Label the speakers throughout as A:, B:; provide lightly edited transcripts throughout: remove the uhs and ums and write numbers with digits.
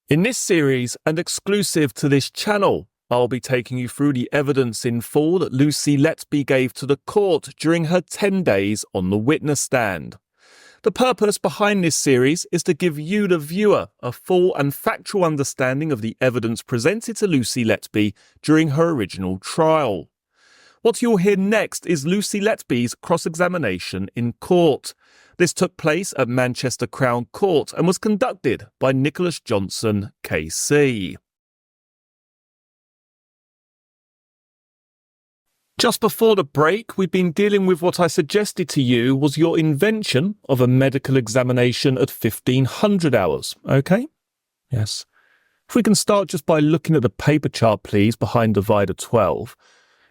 A: In this series, and exclusive to this channel, I'll be taking you through the evidence in full that Lucy Letby gave to the court during her 10 days on the witness stand. The purpose behind this series is to give you, the viewer, a full and factual understanding of the evidence presented to Lucy Letby during her original trial. What you'll hear next is Lucy Letby's cross-examination in court. This took place at Manchester Crown Court and was conducted by Nicholas Johnson, KC. Just before the break, we've been dealing with what I suggested to you was your invention of a medical examination at 1500 hours, okay? Yes. If we can start just by looking at the paper chart, please, behind divider 12.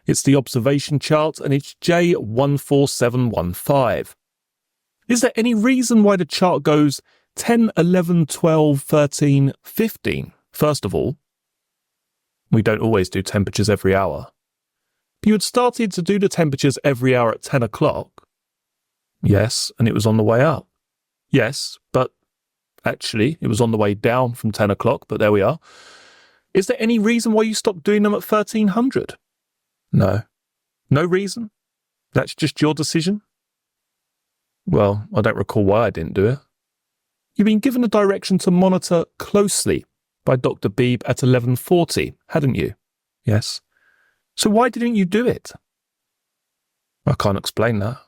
A: It's the observation chart and it's J14715. Is there any reason why the chart goes 10, 11, 12, 13, 15? First of all, we don't always do temperatures every hour. You had started to do the temperatures every hour at 10 o'clock. Yes, and it was on the way up. Yes, but actually it was on the way down from 10 o'clock, but there we are. Is there any reason why you stopped doing them at 1300? No. No reason? That's just your decision? Well, I don't recall why I didn't do it. You've been given a direction to monitor closely by Dr. Beebe at 11:40, hadn't you? Yes. So why didn't you do it? I can't explain that.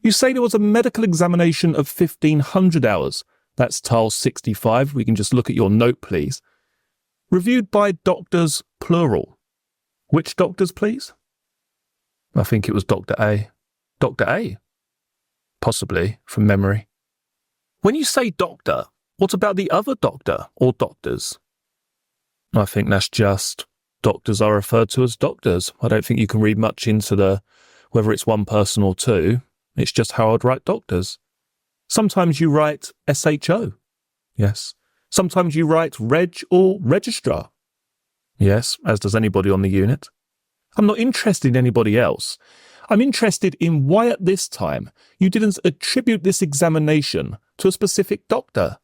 A: You say there was a medical examination of 1500 hours. That's tile 65. We can just look at your note, please. Reviewed by doctors, plural. Which doctors, please? I think it was Dr. A. Dr. A? Possibly, from memory. When you say doctor, what about the other doctor or doctors? I think that's just doctors are referred to as doctors. I don't think you can read much into whether it's one person or two. It's just how I'd write doctors. Sometimes you write SHO. Yes. Sometimes you write reg or registrar. Yes, as does anybody on the unit. I'm not interested in anybody else. I'm interested in why at this time you didn't attribute this examination to a specific doctor.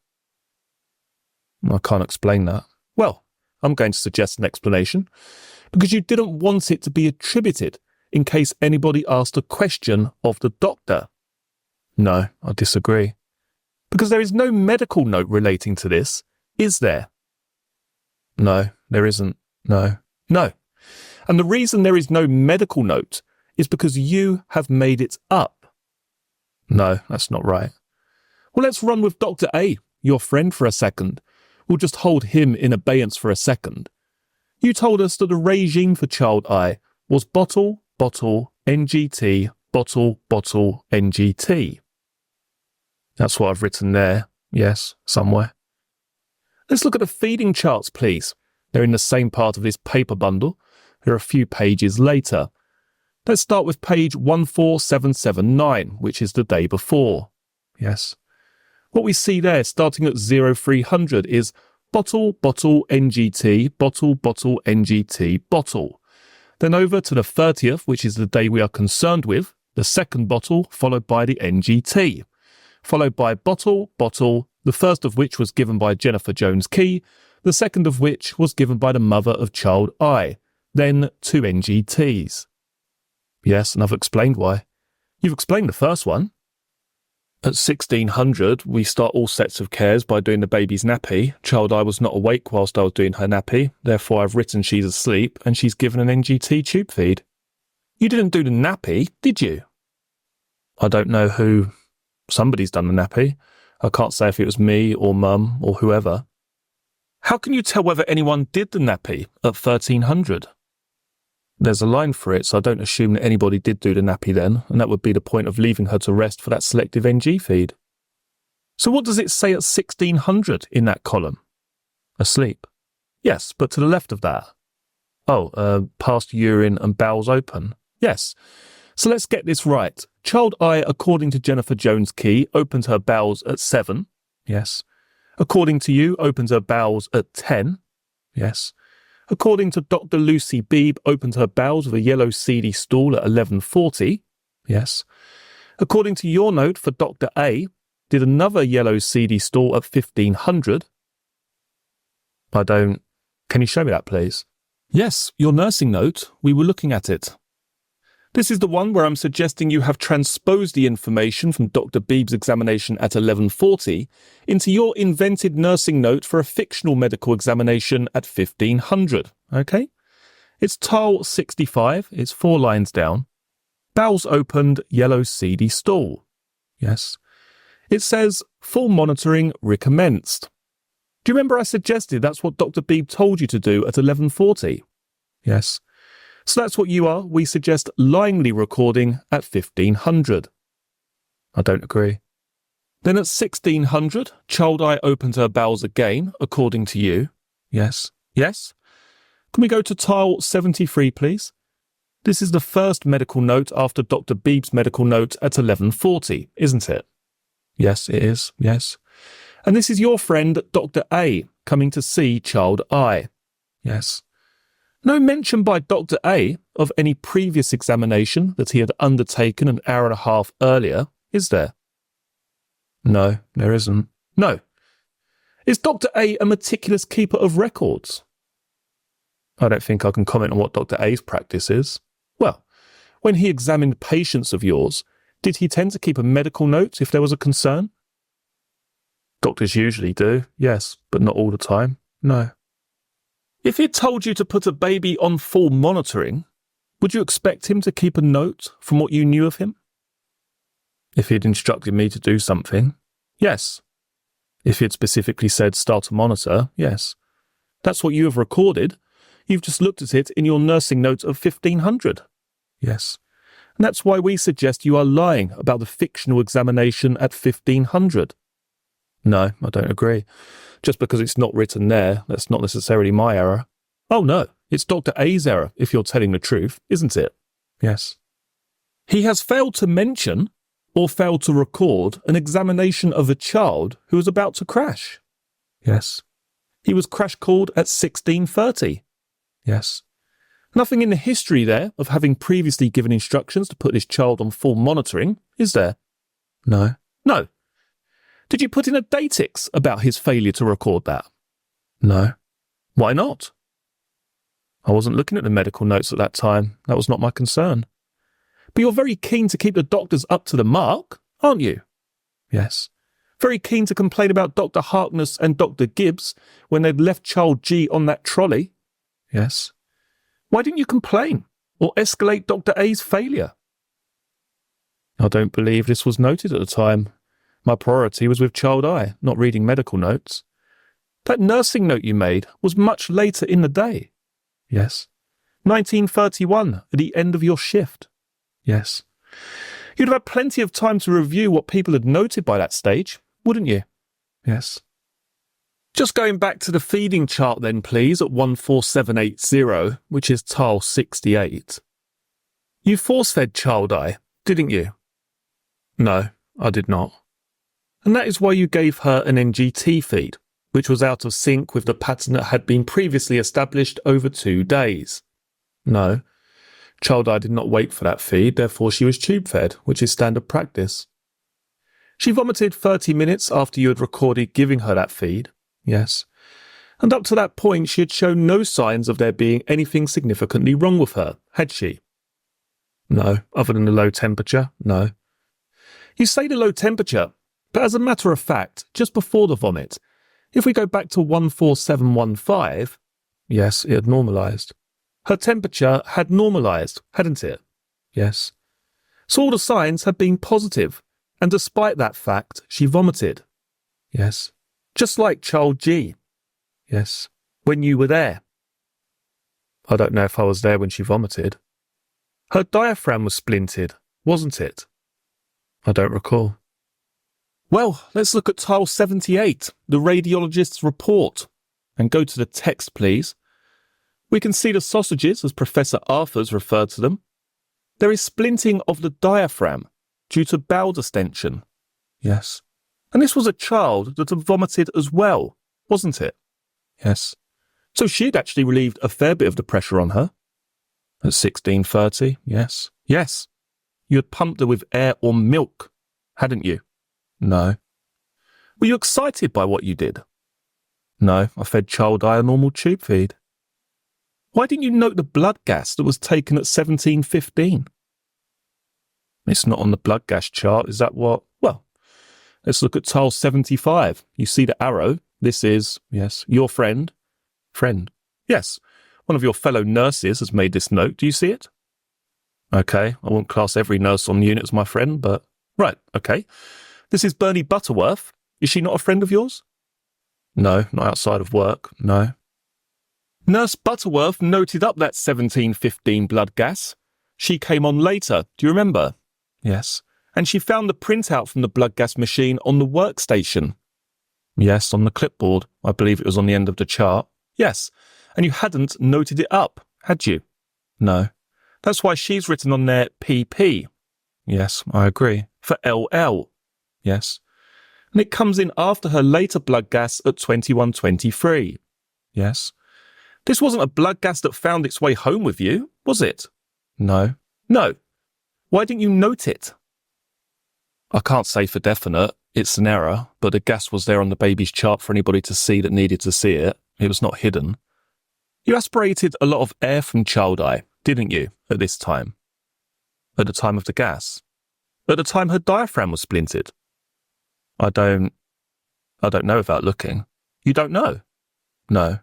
A: I can't explain that. Well, I'm going to suggest an explanation, because you didn't want it to be attributed in case anybody asked a question of the doctor. No, I disagree. Because there is no medical note relating to this, is there? No, there isn't. No. And the reason there is no medical note is because you have made it up. No, that's not right. Well, let's run with Dr. A, your friend, for a second. We'll just hold him in abeyance for a second. You told us that the regime for child I was bottle, bottle, NGT, bottle, bottle, NGT. That's what I've written there. Yes, somewhere. Let's look at the feeding charts, please. They're in the same part of this paper bundle. They're a few pages later. Let's start with page 14779, which is the day before. Yes. What we see there, starting at 0300, is bottle, bottle, NGT, bottle, bottle, NGT, bottle. Then over to the 30th, which is the day we are concerned with, the second bottle, followed by the NGT. Followed by bottle, bottle, the first of which was given by Jennifer Jones Key, the second of which was given by the mother of child I. Then 2 NGTs. Yes, and I've explained why. You've explained the first one. At 1600, we start all sets of cares by doing the baby's nappy. Child I was not awake whilst I was doing her nappy, therefore I've written she's asleep and she's given an NGT tube feed. You didn't do the nappy, did you? I don't know who. Somebody's done the nappy. I can't say if it was me or mum or whoever. How can you tell whether anyone did the nappy at 1300? There's a line for it, so I don't assume that anybody did do the nappy then, and that would be the point of leaving her to rest for that selective NG feed. So what does it say at 1600 in that column? Asleep. Yes, but to the left of that. Oh, past urine and bowels open. Yes. So let's get this right. Child I, according to Jennifer Jones Key, opened her bowels at 7. Yes. According to you, opened her bowels at 10. Yes. According to Dr. Lucy Beebe, opened her bowels with a yellow seedy stool at 11:40. Yes. According to your note for Dr. A, did another yellow seedy stool at 1500. I don't... Can you show me that, please? Yes, your nursing note. We were looking at it. This is the one where I'm suggesting you have transposed the information from Dr. Beeb's examination at 11:40 into your invented nursing note for a fictional medical examination at 1500, okay? It's tile 65, it's 4 lines down. Bowels opened, yellow seedy stool. Yes. It says, full monitoring recommenced. Do you remember I suggested that's what Dr. Beeb told you to do at 11:40? Yes. So that's what you are, we suggest, lyingly recording at 1500. I don't agree. Then at 1600, child eye opened her bowels again, according to you. Yes. Yes? Can we go to tile 73, please? This is the first medical note after Dr. Beeb's medical note at 11:40, isn't it? Yes, it is. Yes. And this is your friend, Dr. A, coming to see child I. Yes. No mention by Dr. A of any previous examination that he had undertaken an hour and a half earlier, is there? No, there isn't. No. Is Dr. A meticulous keeper of records? I don't think I can comment on what Dr. A's practice is. Well, when he examined patients of yours, did he tend to keep a medical note if there was a concern? Doctors usually do, yes, but not all the time, no. If he'd told you to put a baby on full monitoring, would you expect him to keep a note from what you knew of him? If he'd instructed me to do something, yes. If he'd specifically said start to monitor, yes. That's what you have recorded. You've just looked at it in your nursing note of 1500. Yes. And that's why we suggest you are lying about the fictional examination at 1500. No, I don't agree. Just because it's not written there, that's not necessarily my error. Oh no, it's Dr. A's error, if you're telling the truth, isn't it? Yes. He has failed to mention, or failed to record, an examination of a child who was about to crash. Yes. He was crash called at 16:30. Yes. Nothing in the history there of having previously given instructions to put this child on full monitoring, is there? No. No. Did you put in a datix about his failure to record that? No. Why not? I wasn't looking at the medical notes at that time. That was not my concern. But you're very keen to keep the doctors up to the mark, aren't you? Yes. Very keen to complain about Dr. Harkness and Dr. Gibbs when they'd left child G on that trolley. Yes. Why didn't you complain or escalate Dr. A's failure? I don't believe this was noted at the time. My priority was with child I, not reading medical notes. That nursing note you made was much later in the day. Yes. 1931, at the end of your shift. Yes. You'd have had plenty of time to review what people had noted by that stage, wouldn't you? Yes. Just going back to the feeding chart then, please, at 14780, which is tile 68. You force-fed child I, didn't you? No, I did not. And that is why you gave her an NGT feed, which was out of sync with the pattern that had been previously established over 2 days. No, child I did not wait for that feed, therefore she was tube-fed, which is standard practice. She vomited 30 minutes after you had recorded giving her that feed, yes. And up to that point she had shown no signs of there being anything significantly wrong with her, had she? No, other than the low temperature, no. You say the low temperature, but as a matter of fact, just before the vomit, if we go back to 14715, yes, it had normalised. Her temperature had normalised, hadn't it? Yes. So all the signs had been positive, and despite that fact, she vomited. Yes. Just like child G. Yes. When you were there. I don't know if I was there when she vomited. Her diaphragm was splintered, wasn't it? I don't recall. Well, let's look at tile 78, the radiologist's report, and go to the text, please. We can see the sausages, as Professor Arthurs referred to them. There is splinting of the diaphragm due to bowel distension. Yes. And this was a child that had vomited as well, wasn't it? Yes. So she had actually relieved a fair bit of the pressure on her. At 16:30, yes. Yes. You had pumped her with air or milk, hadn't you? No. Were you excited by what you did? No, I fed child I a normal tube feed. Why didn't you note the blood gas that was taken at 17:15? It's not on the blood gas chart, is that what? Well, let's look at tile 75. You see the arrow? This is, yes, your friend. Friend. Yes, one of your fellow nurses has made this note. Do you see it? Okay, I won't class every nurse on the unit as my friend, but... Right, okay. This is Bernie Butterworth. Is she not a friend of yours? No, not outside of work, no. Nurse Butterworth noted up that 17:15 blood gas. She came on later, do you remember? Yes. And she found the printout from the blood gas machine on the workstation. Yes, on the clipboard. I believe it was on the end of the chart. Yes. And you hadn't noted it up, had you? No. That's why she's written on there PP. Yes, I agree. For LL. Yes. And it comes in after her later blood gas at 21:23. Yes. This wasn't a blood gas that found its way home with you, was it? No. No. Why didn't you note it? I can't say for definite. It's an error, but the gas was there on the baby's chart for anybody to see that needed to see it. It was not hidden. You aspirated a lot of air from child eye, didn't you, at this time? At the time of the gas? At the time her diaphragm was splintered? I don't know without looking. You don't know? No.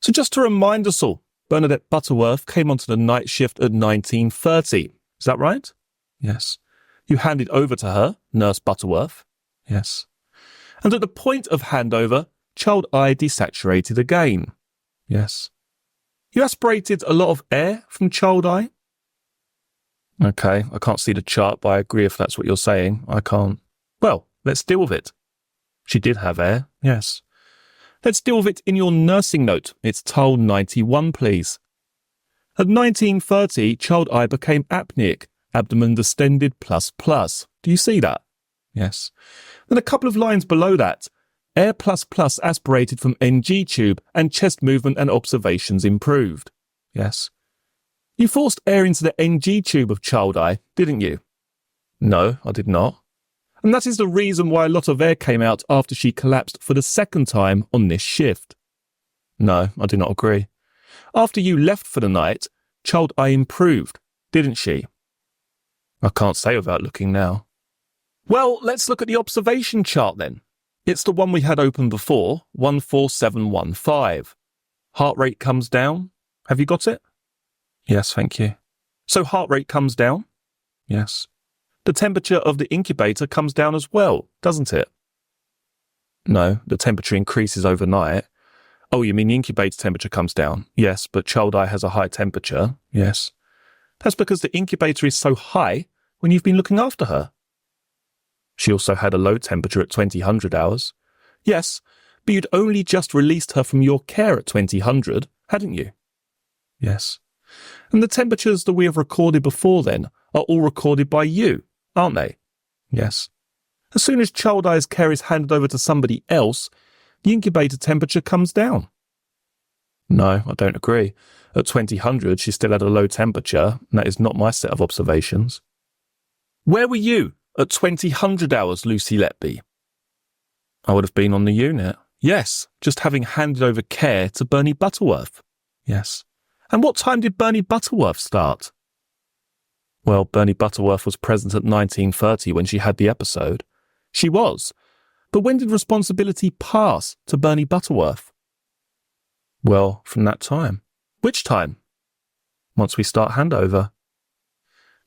A: So just to remind us all, Bernadette Butterworth came onto the night shift at 19:30. Is that right? Yes. You handed over to her, Nurse Butterworth? Yes. And at the point of handover, child I desaturated again? Yes. You aspirated a lot of air from child I? Okay, I can't see the chart, but I agree if that's what you're saying. I can't. Well, let's deal with it. She did have air, yes. Let's deal with it in your nursing note. It's tile 91, please. At 19:30, child I became apneic, abdomen distended ++. Do you see that? Yes. Then a couple of lines below that, air ++ aspirated from NG tube and chest movement and observations improved. Yes. You forced air into the NG tube of child I, didn't you? No, I did not. And that is the reason why a lot of air came out after she collapsed for the second time on this shift. No, I do not agree. After you left for the night, child I improved, didn't she? I can't say without looking now. Well, let's look at the observation chart then. It's the one we had open before, 14715. Heart rate comes down. Have you got it? Yes, thank you. So heart rate comes down? Yes. The temperature of the incubator comes down as well, doesn't it? No, the temperature increases overnight. Oh, you mean the incubator temperature comes down? Yes, but child I has a high temperature. Yes. That's because the incubator is so high when you've been looking after her. She also had a low temperature at 2000 hours. Yes, but you'd only just released her from your care at 2000, hadn't you? Yes. And the temperatures that we have recorded before then are all recorded by you, aren't they? Yes. As soon as child I's care is handed over to somebody else, the incubator temperature comes down. No, I don't agree. At 2000, she still had a low temperature, and that is not my set of observations. Where were you at 2000 hours, Lucy Letby? I would have been on the unit. Yes, just having handed over care to Bernie Butterworth. Yes. And what time did Bernie Butterworth start? Well, Bernie Butterworth was present at 19:30 when she had the episode. She was. But when did responsibility pass to Bernie Butterworth? Well, from that time. Which time? Once we start handover.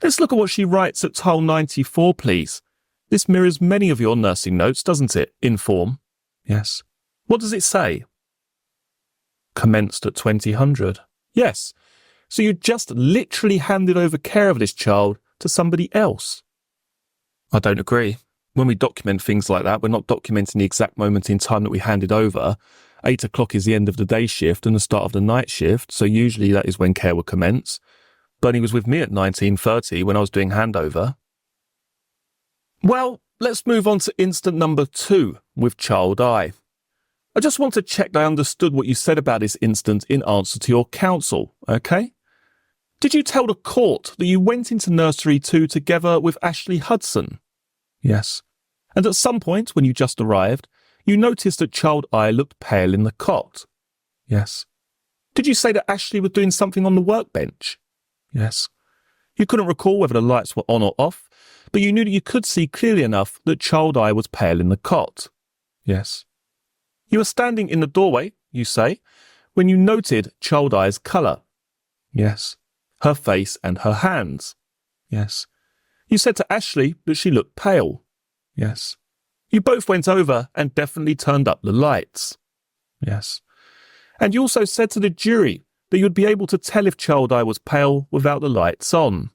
A: Let's look at what she writes at tile 94, please. This mirrors many of your nursing notes, doesn't it, in form? Yes. What does it say? Commenced at 2000. Yes. So you just literally handed over care of this child to somebody else. I don't agree. When we document things like that, we're not documenting the exact moment in time that we handed over. 8 o'clock is the end of the day shift and the start of the night shift, so usually that is when care would commence. Bernie was with me at 19:30 when I was doing handover. Well, let's move on to instant number 2 with child I. I just want to check that I understood what you said about this instant in answer to your counsel, okay? Did you tell the court that you went into nursery 2 together with Ashley Hudson? Yes. And at some point, when you just arrived, you noticed that child I looked pale in the cot? Yes. Did you say that Ashley was doing something on the workbench? Yes. You couldn't recall whether the lights were on or off, but you knew that you could see clearly enough that child I was pale in the cot? Yes. You were standing in the doorway, you say, when you noted child I's colour? Yes. Her face and her hands? Yes. You said to Ashley that she looked pale? Yes. You both went over and definitely turned up the lights? Yes. And you also said to the jury that you would be able to tell if child I was pale without the lights on?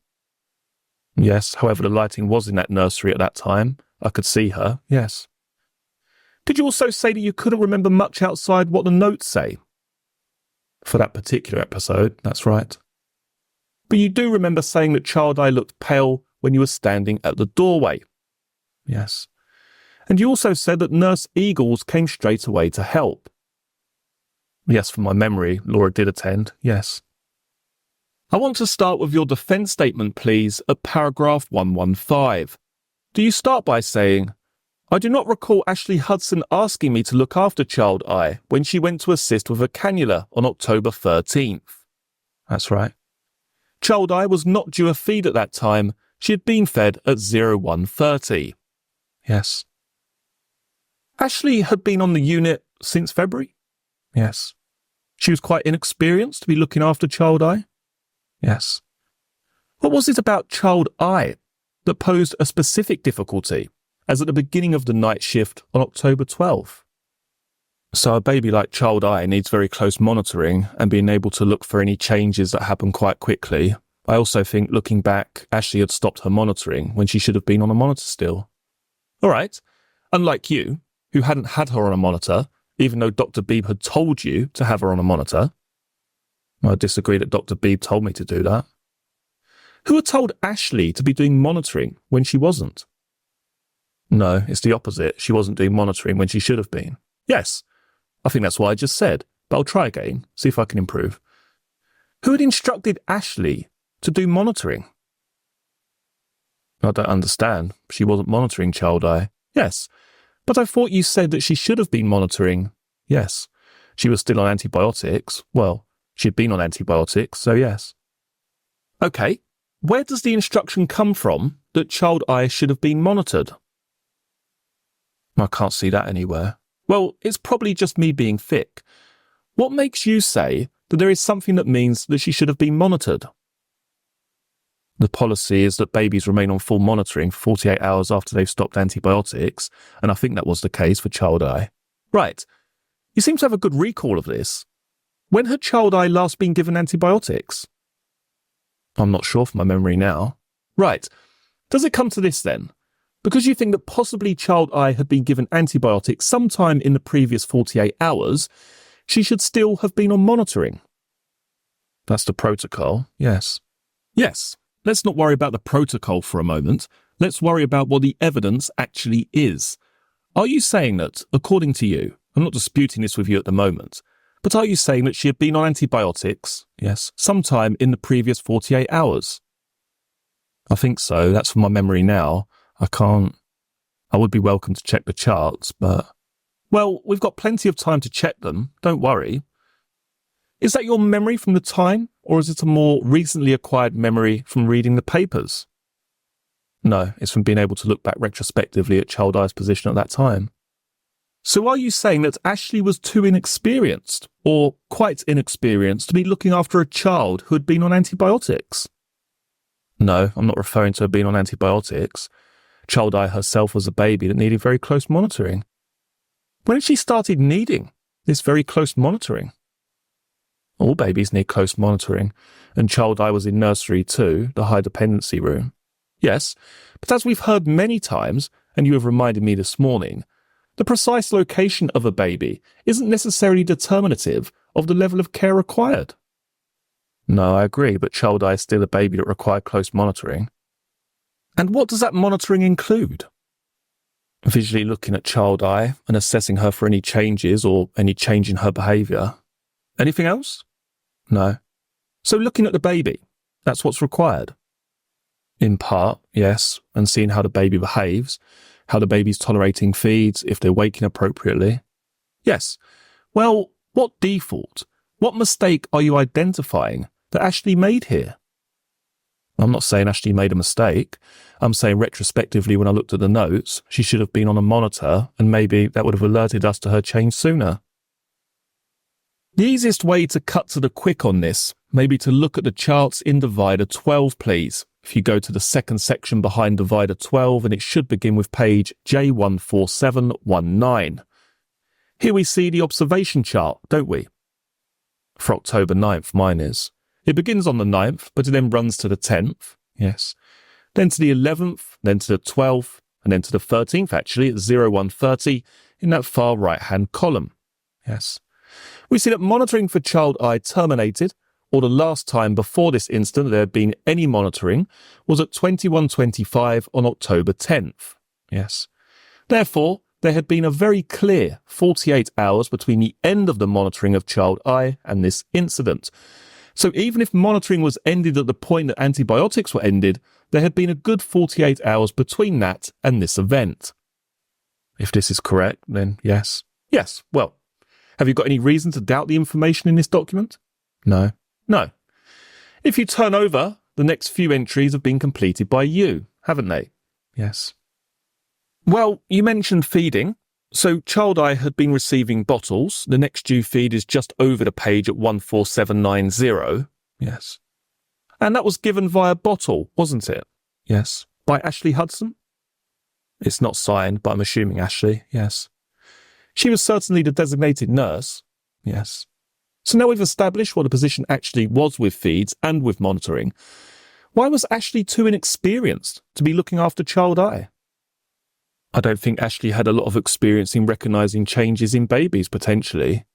A: Yes, however the lighting was in that nursery at that time. I could see her, yes. Did you also say that you couldn't remember much outside what the notes say? For that particular episode, that's right. But you do remember saying that child I looked pale when you were standing at the doorway? Yes. And you also said that Nurse Eagles came straight away to help? Yes, from my memory, Laura did attend, yes. I want to start with your defence statement, please, at paragraph 115. Do you start by saying, I do not recall Ashley Hudson asking me to look after child I when she went to assist with a cannula on October 13th? That's right. Child I was not due a feed at that time. She had been fed at 01:30. Yes. Ashley had been on the unit since February? Yes. She was quite inexperienced to be looking after child I? Yes. What was it about child I that posed a specific difficulty, as at the beginning of the night shift on October 12th? So a baby like child I needs very close monitoring and being able to look for any changes that happen quite quickly. I also think, looking back, Ashley had stopped her monitoring when she should have been on a monitor still. All right. Unlike you, who hadn't had her on a monitor, even though Dr. Beebe had told you to have her on a monitor. I disagree that Dr. Beebe told me to do that. Who had told Ashley to be doing monitoring when she wasn't? No, it's the opposite. She wasn't doing monitoring when she should have been. Yes, I think that's what I just said, but I'll try again, see if I can improve. Who had instructed Ashley to do monitoring? I don't understand. She wasn't monitoring child I. Yes, but I thought you said that she should have been monitoring. Yes, she was still on antibiotics. Well, she had been on antibiotics, so yes. Okay, where does the instruction come from that child I should have been monitored? I can't see that anywhere. Well, it's probably just me being thick. What makes you say that there is something that means that she should have been monitored? The policy is that babies remain on full monitoring for 48 hours after they've stopped antibiotics, and I think that was the case for child I. Right. You seem to have a good recall of this. When had child I last been given antibiotics? I'm not sure from my memory now. Right. Does it come to this then? Because you think that possibly child I had been given antibiotics sometime in the previous 48 hours, she should still have been on monitoring? That's the protocol, yes. Yes. Let's not worry about the protocol for a moment. Let's worry about what the evidence actually is. Are you saying that, according to you, I'm not disputing this with you at the moment, but are you saying that she had been on antibiotics, yes, sometime in the previous 48 hours? I think so. That's from my memory now. I would be welcome to check the charts, but... Well, we've got plenty of time to check them. Don't worry. Is that your memory from the time, or is it a more recently acquired memory from reading the papers? No, it's from being able to look back retrospectively at child I's position at that time. So are you saying that Ashley was too inexperienced, or quite inexperienced, to be looking after a child who had been on antibiotics? No, I'm not referring to her being on antibiotics. Child I herself was a baby that needed very close monitoring. When had she started needing this very close monitoring? All babies need close monitoring, and child I was in nursery too, the high dependency room. Yes, but as we've heard many times, and you have reminded me this morning, the precise location of a baby isn't necessarily determinative of the level of care required. No, I agree, but child I is still a baby that required close monitoring. And what does that monitoring include? Visually looking at child I and assessing her for any changes or any change in her behaviour. Anything else? No. So looking at the baby, that's what's required? In part, yes, and seeing how the baby behaves. how the baby's tolerating feeds, if they're waking appropriately. Yes. Well, what default, what mistake are you identifying that Ashley made here? I'm not saying Ashley made a mistake. I'm saying retrospectively, when I looked at the notes, she should have been on a monitor, and maybe that would have alerted us to her change sooner. The easiest way to cut to the quick on this may be to look at the charts in divider 12, please. If you go to the second section behind divider 12, and it should begin with page J14719. Here we see the observation chart, don't we? For October 9th, mine is. It begins on the 9th, but it then runs to the 10th, yes. Then to the 11th, then to the 12th, and then to the 13th, actually, at 0130, in that far right-hand column, yes. We see that monitoring for child I terminated, or the last time before this incident there had been any monitoring, was at 21:25 on October 10th, yes. Therefore, there had been a very clear 48 hours between the end of the monitoring of child I and this incident. So even if monitoring was ended at the point that antibiotics were ended, there had been a good 48 hours between that and this event. If this is correct, then yes. Yes, well, have you got any reason to doubt the information in this document? No. No. If you turn over, the next few entries have been completed by you, haven't they? Yes. Well, you mentioned feeding. So child I had been receiving bottles. The next due feed is just over the page at 14790. Yes. And that was given via bottle, wasn't it? Yes. By Ashley Hudson? It's not signed, but I'm assuming Ashley, yes. She was certainly the designated nurse. Yes. So now we've established what the position actually was with feeds and with monitoring. Why was Ashley too inexperienced to be looking after child I? I don't think Ashley had a lot of experience in recognising changes in babies, potentially.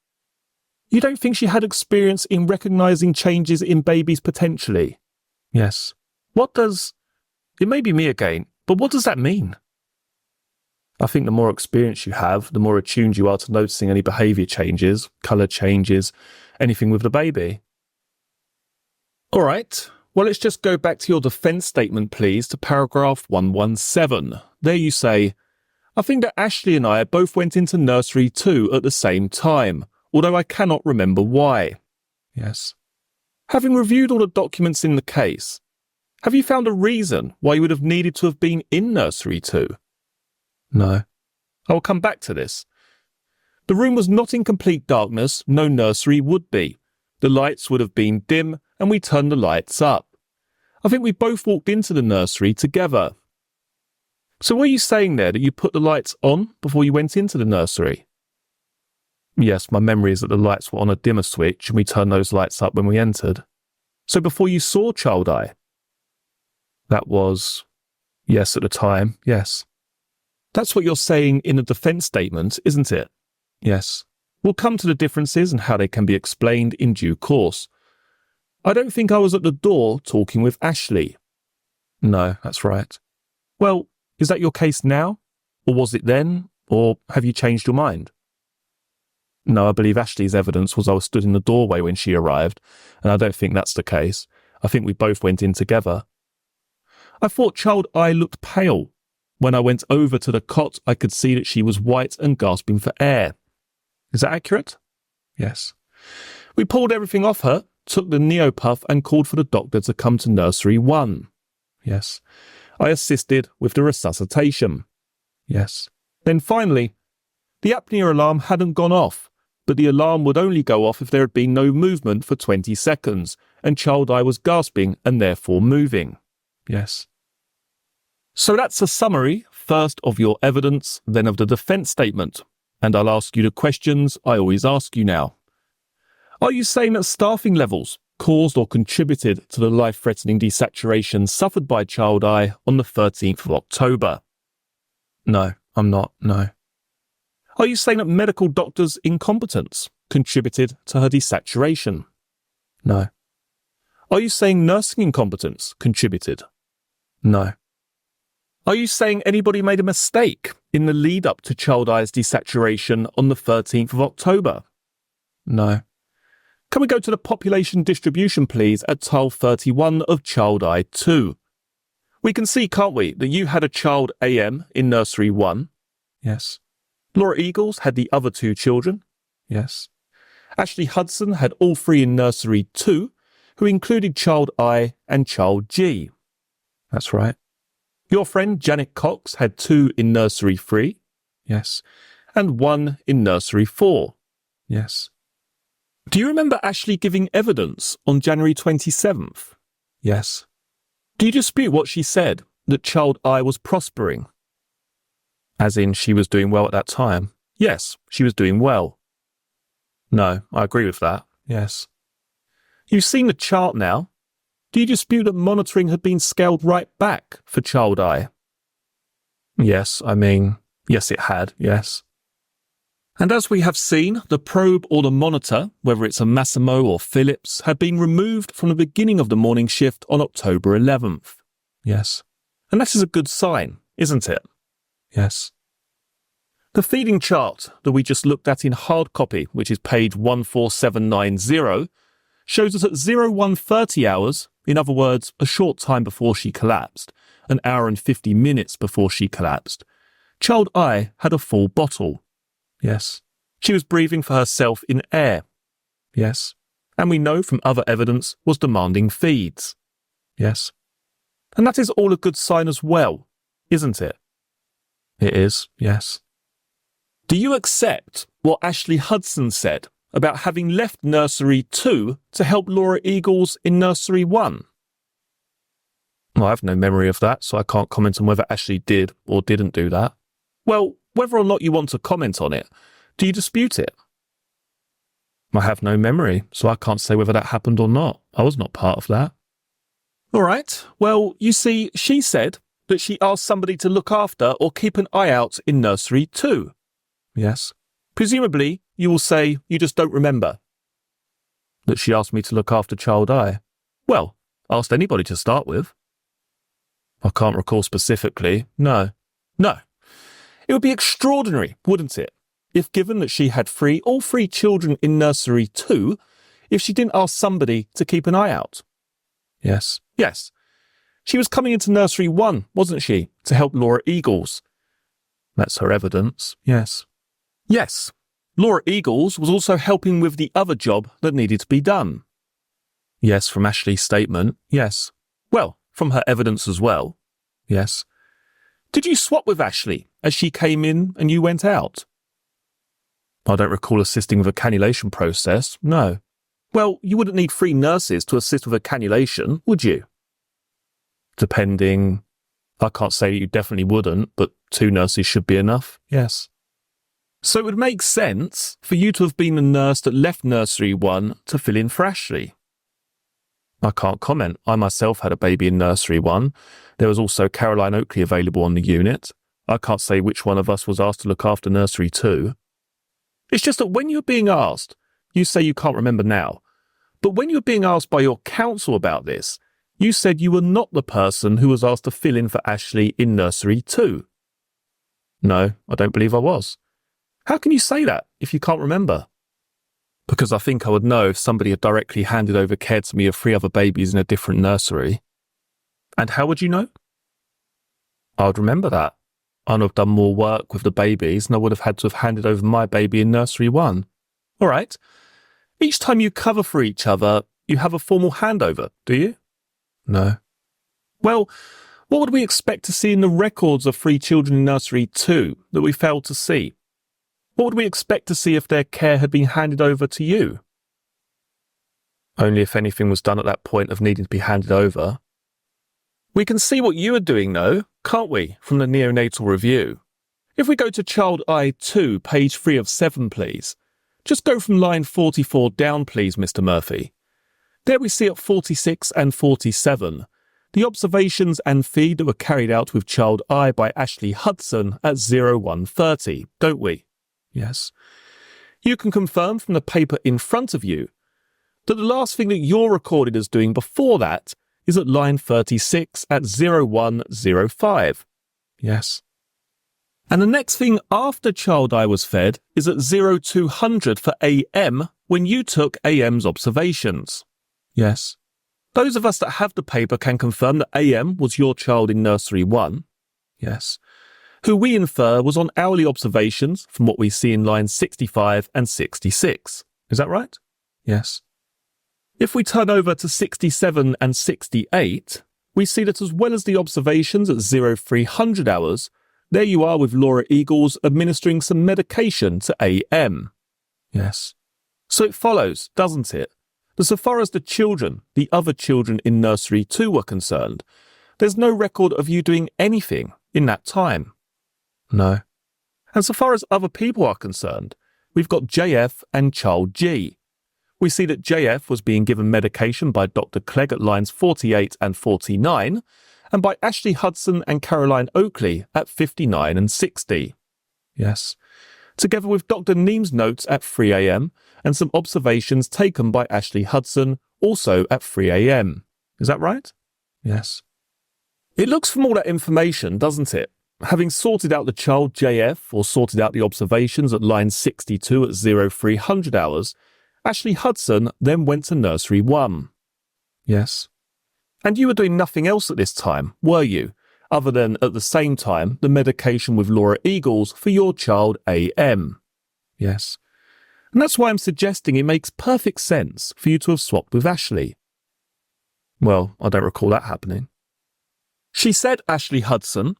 A: You don't think she had experience in recognising changes in babies, potentially? Yes. What does... It may be me again, but what does that mean? I think the more experience you have, the more attuned you are to noticing any behaviour changes, colour changes, anything with the baby. All right, well, let's just go back to your defence statement, please, to paragraph 117. There you say, I think that Ashley and I both went into nursery 2 at the same time, although I cannot remember why. Yes. Having reviewed all the documents in the case, have you found a reason why you would have needed to have been in nursery 2? No. I will come back to this. The room was not in complete darkness, no nursery would be. The lights would have been dim, and we turned the lights up. I think we both walked into the nursery together. So were you saying there that you put the lights on before you went into the nursery? Yes, my memory is that the lights were on a dimmer switch, and we turned those lights up when we entered. So before you saw child I? That was... Yes, at the time, yes. That's what you're saying in the defence statement, isn't it? Yes. We'll come to the differences and how they can be explained in due course. I don't think I was at the door talking with Ashley. No, that's right. Well, is that your case now? Or was it then? Or have you changed your mind? No, I believe Ashley's evidence was I was stood in the doorway when she arrived, and I don't think that's the case. I think we both went in together. I thought child I looked pale. When I went over to the cot, I could see that she was white and gasping for air. Is that accurate? Yes. We pulled everything off her, took the Neopuff and called for the doctor to come to nursery 1. Yes. I assisted with the resuscitation. Yes. Then finally, the apnea alarm hadn't gone off, but the alarm would only go off if there had been no movement for 20 seconds, and child I was gasping and therefore moving. Yes. So that's a summary, first of your evidence, then of the defence statement. And I'll ask you the questions I always ask you now. Are you saying that staffing levels caused or contributed to the life-threatening desaturation suffered by child I on the 13th of October? No, I'm not, no. Are you saying that medical doctors' incompetence contributed to her desaturation? No. Are you saying nursing incompetence contributed? No. Are you saying anybody made a mistake in the lead-up to child I's desaturation on the 13th of October? No. Can we go to the population distribution, please, at tile 31 of child I 2? We can see, can't we, that you had a child AM in nursery 1. Yes. Laura Eagles had the other 2 children. Yes. Ashley Hudson had all 3 in nursery 2, who included child I and child G. That's right. Your friend Janet Cox had 2 in nursery 3. Yes. And 1 in nursery 4. Yes. Do you remember Ashley giving evidence on January 27th? Yes. Do you dispute what she said, that child I was prospering? As in, she was doing well at that time? Yes, she was doing well. No, I agree with that. Yes. You've seen the chart now. Do you dispute that monitoring had been scaled right back for child I? Yes, yes it had, yes. And as we have seen, the probe or the monitor, whether it's a Massimo or Philips, had been removed from the beginning of the morning shift on October 11th. Yes. And that is a good sign, isn't it? Yes. The feeding chart that we just looked at in hard copy, which is page 14790, shows us at 0130 hours, in other words, a short time before she collapsed, an hour and 50 minutes before she collapsed, child I had a full bottle. Yes. She was breathing for herself in air. Yes. And we know from other evidence was demanding feeds. Yes. And that is all a good sign as well, isn't it? It is, yes. Do you accept what Ashley Hudson said about having left nursery 2 to help Laura Eagles in nursery 1? Well, I have no memory of that, so I can't comment on whether Ashley did or didn't do that. Well, whether or not you want to comment on it, do you dispute it? I have no memory, so I can't say whether that happened or not. I was not part of that. All right, well, you see, she said that she asked somebody to look after or keep an eye out in nursery 2. Yes. Presumably, you will say you just don't remember. That she asked me to look after child I. Well, asked anybody to start with. I can't recall specifically, no. No. It would be extraordinary, wouldn't it, if given that she had all 3 children in nursery 2, if she didn't ask somebody to keep an eye out. Yes. Yes. She was coming into nursery 1, wasn't she, to help Laura Eagles? That's her evidence, yes. Yes. Laura Eagles was also helping with the other job that needed to be done. Yes, from Ashley's statement, yes. Well, from her evidence as well, yes. Did you swap with Ashley as she came in and you went out? I don't recall assisting with a cannulation process, no. Well, you wouldn't need 3 nurses to assist with a cannulation, would you? Depending, I can't say you definitely wouldn't, but 2 nurses should be enough, yes. So it would make sense for you to have been the nurse that left nursery 1 to fill in for Ashley. I can't comment. I myself had a baby in nursery 1. There was also Caroline Oakley available on the unit. I can't say which one of us was asked to look after nursery 2. It's just that when you're being asked, you say you can't remember now. But when you're being asked by your counsel about this, you said you were not the person who was asked to fill in for Ashley in nursery 2. No, I don't believe I was. How can you say that if you can't remember? Because I think I would know if somebody had directly handed over care to me of 3 other babies in a different nursery. And how would you know? I would remember that. I would have done more work with the babies and I would have had to have handed over my baby in nursery 1. All right. Each time you cover for each other, you have a formal handover, do you? No. Well, what would we expect to see in the records of 3 children in nursery 2 that we failed to see? What would we expect to see if their care had been handed over to you? Only if anything was done at that point of needing to be handed over. We can see what you are doing, though, can't we, from the neonatal review? If we go to child I2, page 3 of 7, please. Just go from line 44 down, please, Mr. Murphy. There we see at 46 and 47 the observations and feed that were carried out with child I by Ashley Hudson at 0130, don't we? Yes. You can confirm from the paper in front of you that the last thing that you're recorded as doing before that is at line 36 at 0105. Yes. And the next thing after child I was fed is at 0200 for AM when you took AM's observations. Yes. Those of us that have the paper can confirm that AM was your child in nursery 1. Yes. Who we infer was on hourly observations from what we see in lines 65 and 66. Is that right? Yes. If we turn over to 67 and 68, we see that as well as the observations at 0300 hours, there you are with Laura Eagles administering some medication to AM. Yes. So it follows, doesn't it, that so far as the children, the other children in nursery 2 were concerned, there's no record of you doing anything in that time. No. And so far as other people are concerned, we've got JF and child G. We see that JF was being given medication by Dr. Clegg at lines 48 and 49, and by Ashley Hudson and Caroline Oakley at 59 and 60. Yes. Together with Dr. Neem's notes at 3 a.m. and some observations taken by Ashley Hudson also at 3 a.m. Is that right? Yes. It looks from all that information, doesn't it? Having sorted out the child JF or sorted out the observations at line 62 at 0300 hours, Ashley Hudson then went to nursery 1. Yes. And you were doing nothing else at this time, were you? Other than, at the same time, the medication with Laura Eagles for your child AM. Yes. And that's why I'm suggesting it makes perfect sense for you to have swapped with Ashley. Well, I don't recall that happening. She said, Ashley Hudson,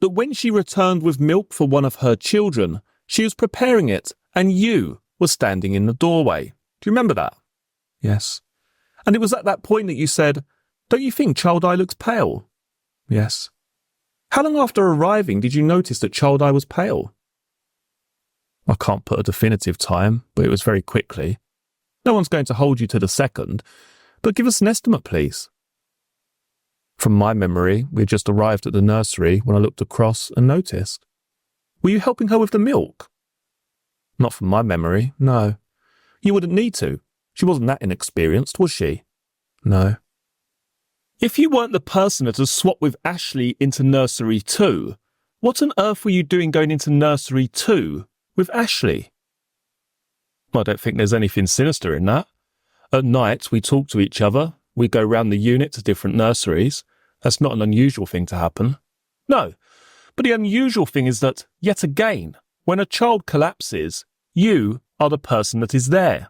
A: that when she returned with milk for one of her children, she was preparing it and you were standing in the doorway. Do you remember that? Yes. And it was at that point that you said, don't you think Child I looks pale? Yes. How long after arriving did you notice that Child I was pale? I can't put a definitive time, but it was very quickly. No one's going to hold you to the second, but give us an estimate, please. From my memory, we had just arrived at the nursery when I looked across and noticed. Were you helping her with the milk? Not from my memory, no. You wouldn't need to. She wasn't that inexperienced, was she? No. If you weren't the person that has swapped with Ashley into nursery 2, what on earth were you doing going into nursery 2 with Ashley? I don't think there's anything sinister in that. At night, we talk to each other. We go round the unit to different nurseries. That's not an unusual thing to happen. No, but the unusual thing is that, yet again, when a child collapses, you are the person that is there.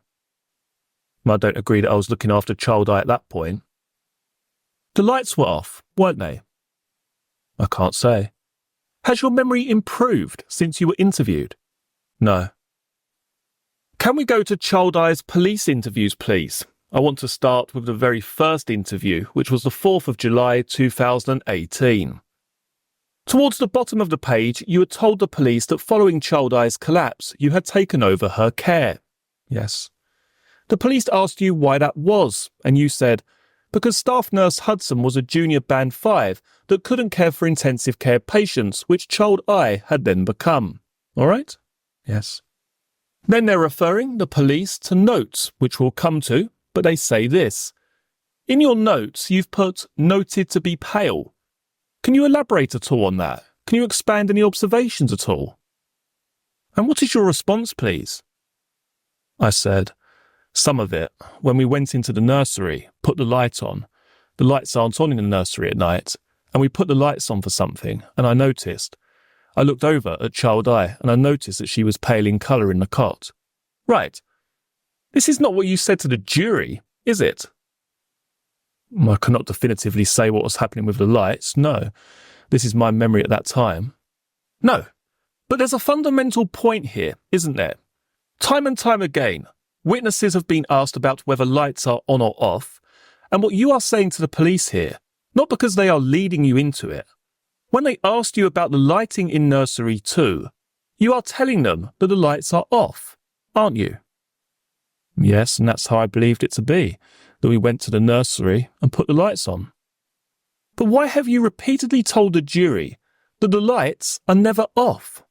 A: I don't agree that I was looking after Child I at that point. The lights were off, weren't they? I can't say. Has your memory improved since you were interviewed? No. Can we go to Child I's police interviews, please? I want to start with the very first interview, which was the 4th of July 2018. Towards the bottom of the page, you had told the police that following Child I's collapse, you had taken over her care. Yes. The police asked you why that was, and you said, because Staff Nurse Hudson was a junior Band 5 that couldn't care for intensive care patients, which Child I had then become. All right? Yes. Then they're referring, the police, to notes, which we'll come to, but they say this. In your notes, you've put noted to be pale. Can you elaborate at all on that? Can you expand any observations at all? And what is your response, please? I said, some of it, when we went into the nursery, put the light on. The lights aren't on in the nursery at night, and we put the lights on for something, and I noticed. I looked over at Child I, and I noticed that she was pale in colour in the cot. Right. This is not what you said to the jury, is it? I cannot definitively say what was happening with the lights, no. This is my memory at that time. No, but there's a fundamental point here, isn't there? Time and time again, witnesses have been asked about whether lights are on or off, and what you are saying to the police here, not because they are leading you into it, when they asked you about the lighting in nursery 2, you are telling them that the lights are off, aren't you? Yes, and that's how I believed it to be, that we went to the nursery and put the lights on. But why have you repeatedly told the jury that the lights are never off?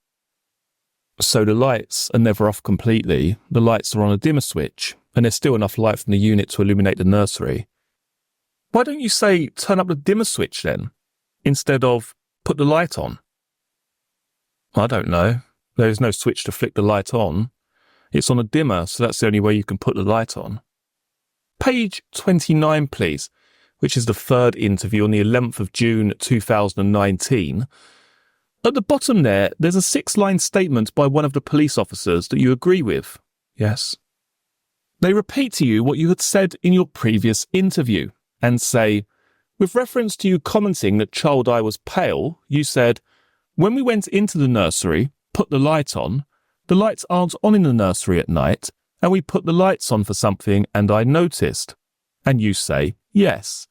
A: So the lights are never off completely, the lights are on a dimmer switch, and there's still enough light from the unit to illuminate the nursery. Why don't you say turn up the dimmer switch then, instead of put the light on? I don't know. There is no switch to flick the light on. It's on a dimmer, so that's the only way you can put the light on. Page 29, please. which is the third interview on the 11th of June 2019, at the bottom there's a 6-line statement by one of the police officers that you agree with. Yes. They repeat to you what you had said in your previous interview and say, with reference to you commenting that Child I was pale, you said, when we went into the nursery, put the light on, the lights aren't on in the nursery at night, and we put the lights on for something and I noticed. And you say, yes.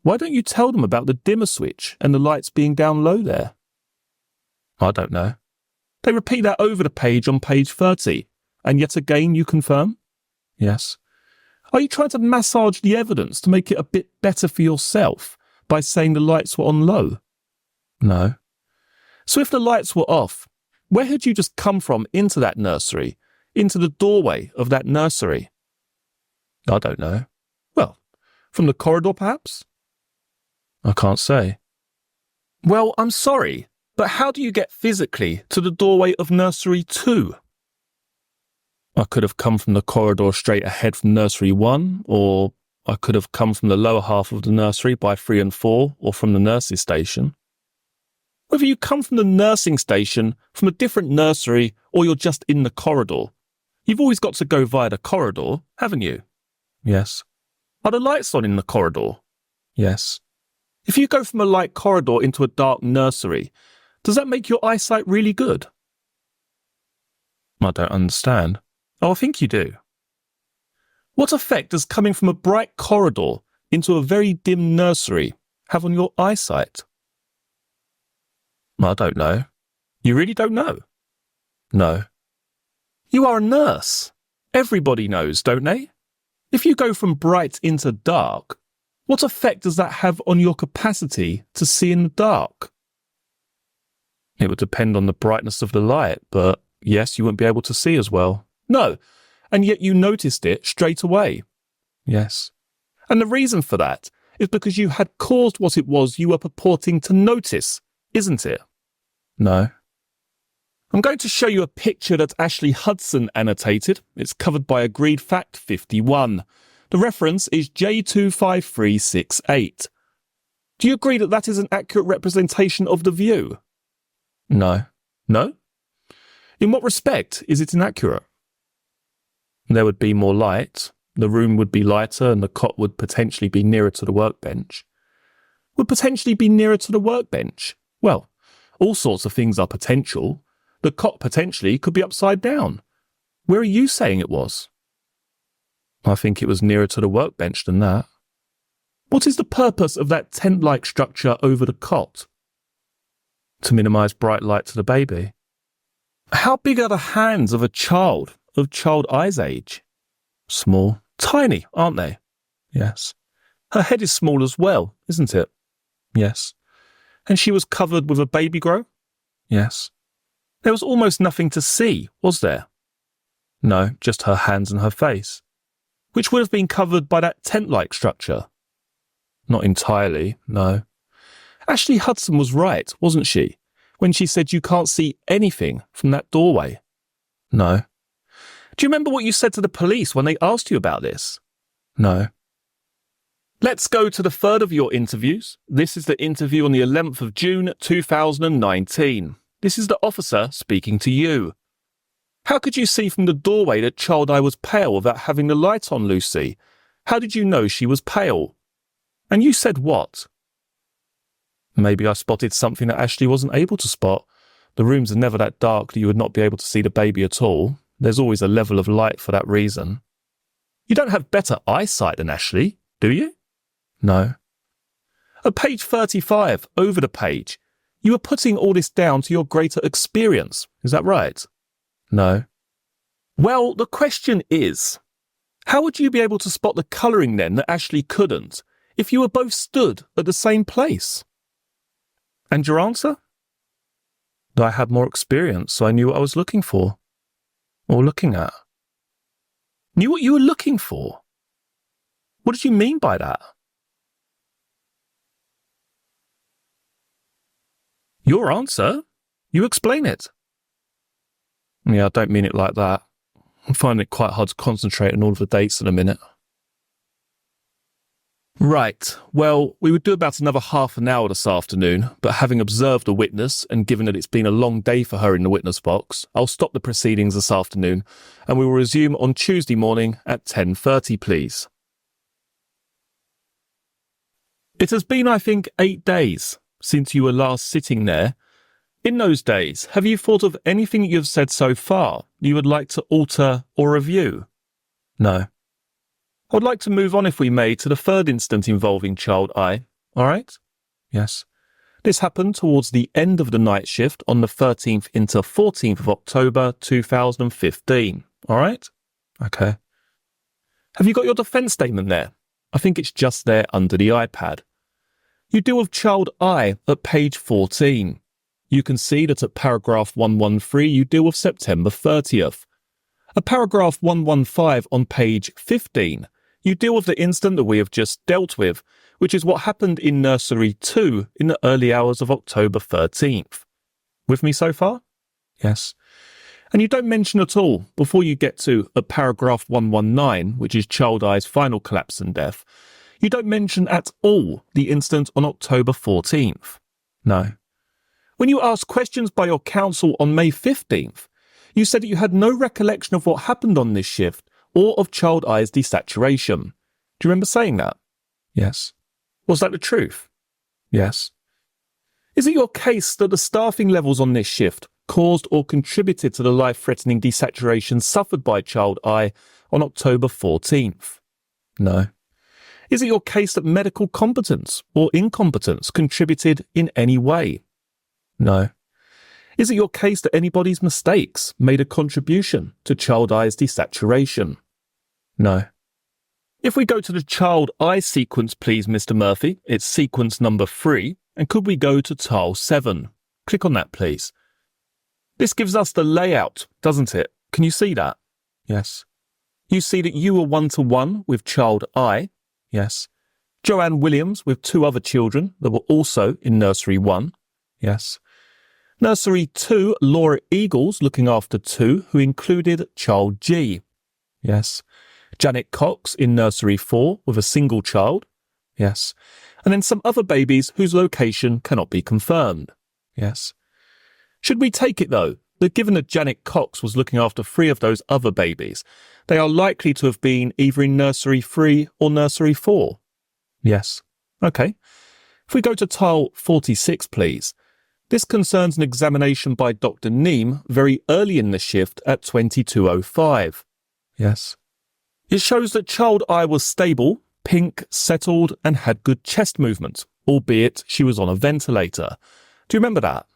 A: Why don't you tell them about the dimmer switch and the lights being down low there? I don't know. They repeat that over the page on page 30, and yet again you confirm? Yes. Are you trying to massage the evidence to make it a bit better for yourself by saying the lights were on low? No. So if the lights were off, where had you just come from into that nursery, into the doorway of that nursery? I don't know. Well, from the corridor perhaps? I can't say. Well, I'm sorry, but how do you get physically to the doorway of nursery 2? I could have come from the corridor straight ahead from nursery 1, or I could have come from the lower half of the nursery by 3 and 4, or from the nurse's station. Whether you come from the nursing station, from a different nursery, or you're just in the corridor, you've always got to go via the corridor, haven't you? Yes. Are the lights on in the corridor? Yes. If you go from a light corridor into a dark nursery, does that make your eyesight really good? I don't understand. Oh, I think you do. What effect does coming from a bright corridor into a very dim nursery have on your eyesight? I don't know. You really don't know? No. You are a nurse. Everybody knows, don't they? If you go from bright into dark, what effect does that have on your capacity to see in the dark? It would depend on the brightness of the light, but yes, you wouldn't be able to see as well. No, and yet you noticed it straight away. Yes. And the reason for that is because you had caused what it was you were purporting to notice, isn't it? No. I'm going to show you a picture that Ashley Hudson annotated. It's covered by Agreed Fact 51. The reference is J25368. Do you agree that that is an accurate representation of the view? No. No? In what respect is it inaccurate? There would be more light, the room would be lighter, and the cot would potentially be nearer to the workbench. Would potentially be nearer to the workbench? Well, all sorts of things are potential. The cot potentially could be upside down. Where are you saying it was? I think it was nearer to the workbench than that. What is the purpose of that tent-like structure over the cot? To minimise bright light to the baby. How big are the hands of a child of Child I's age? Small. Tiny, aren't they? Yes. Her head is small as well, isn't it? Yes. And she was covered with a baby grow? Yes. There was almost nothing to see, was there? No, just her hands and her face, which would have been covered by that tent-like structure. Not entirely, no. Ashley Hudson was right, wasn't she, when she said you can't see anything from that doorway? No. Do you remember what you said to the police when they asked you about this? No. Let's go to the third of your interviews. This is the interview on the 11th of June 2019. This is the officer speaking to you. How could you see from the doorway that Child I was pale without having the light on, Lucy? How did you know she was pale? And you said what? Maybe I spotted something that Ashley wasn't able to spot. The rooms are never that dark that you would not be able to see the baby at all. There's always a level of light for that reason. You don't have better eyesight than Ashley, do you? No. At page 35, over the page, you were putting all this down to your greater experience. Is that right? No. Well, the question is, how would you be able to spot the colouring then that Ashley couldn't, if you were both stood at the same place? And your answer? I had more experience, so I knew what I was looking for. Or looking at. Knew what you were looking for? What did you mean by that? Your answer? You explain it. Yeah, I don't mean it like that. I'm finding it quite hard to concentrate on all of the dates in a minute. Right, well, we would do about another half an hour this afternoon, but having observed a witness, and given that it's been a long day for her in the witness box, I'll stop the proceedings this afternoon, and we will resume on Tuesday morning at 10:30, please. It has been, I think, 8 days since you were last sitting there. In those days, have you thought of anything you have said so far you would like to alter or review? No. I would like to move on, if we may, to the third incident involving child I. All right? Yes. This happened towards the end of the night shift on the 13th into 14th of October 2015. All right? Okay. Have you got your defence statement there? I think it's just there under the iPad. You deal with child I at page 14. You can see that at paragraph 113 you deal with September 30th. At paragraph 115 on page 15, you deal with the incident that we have just dealt with, which is what happened in Nursery 2 in the early hours of October 13th. With me so far? Yes. And you don't mention at all, before you get to at paragraph 119, which is child I's final collapse and death, you don't mention at all the incident on October 14th. No. When you asked questions by your counsel on May 15th, you said that you had no recollection of what happened on this shift or of child I's desaturation. Do you remember saying that? Yes. Was that the truth? Yes. Is it your case that the staffing levels on this shift caused or contributed to the life-threatening desaturation suffered by child I on October 14th? No. Is it your case that medical competence or incompetence contributed in any way? No. Is it your case that anybody's mistakes made a contribution to child I's desaturation? No. If we go to the child I sequence, please, Mr. Murphy, it's sequence number 3, and could we go to tile 7? Click on that, please. This gives us the layout, doesn't it? Can you see that? Yes. You see that you were 1-to-1 with child I. Yes. Joanne Williams with 2 other children that were also in Nursery 1. Yes. Nursery 2, Laura Eagles looking after 2 who included child G. Yes. Janet Cox in Nursery 4 with a single child. Yes. And then some other babies whose location cannot be confirmed. Yes. Should we take it, though, that given that Janet Cox was looking after 3 of those other babies, they are likely to have been either in Nursery 3 or Nursery 4? Yes. OK. If we go to tile 46, please. This concerns an examination by Dr. Neem very early in the shift at 22:05. Yes. It shows that child I was stable, pink, settled, and had good chest movement, albeit she was on a ventilator. Do you remember that?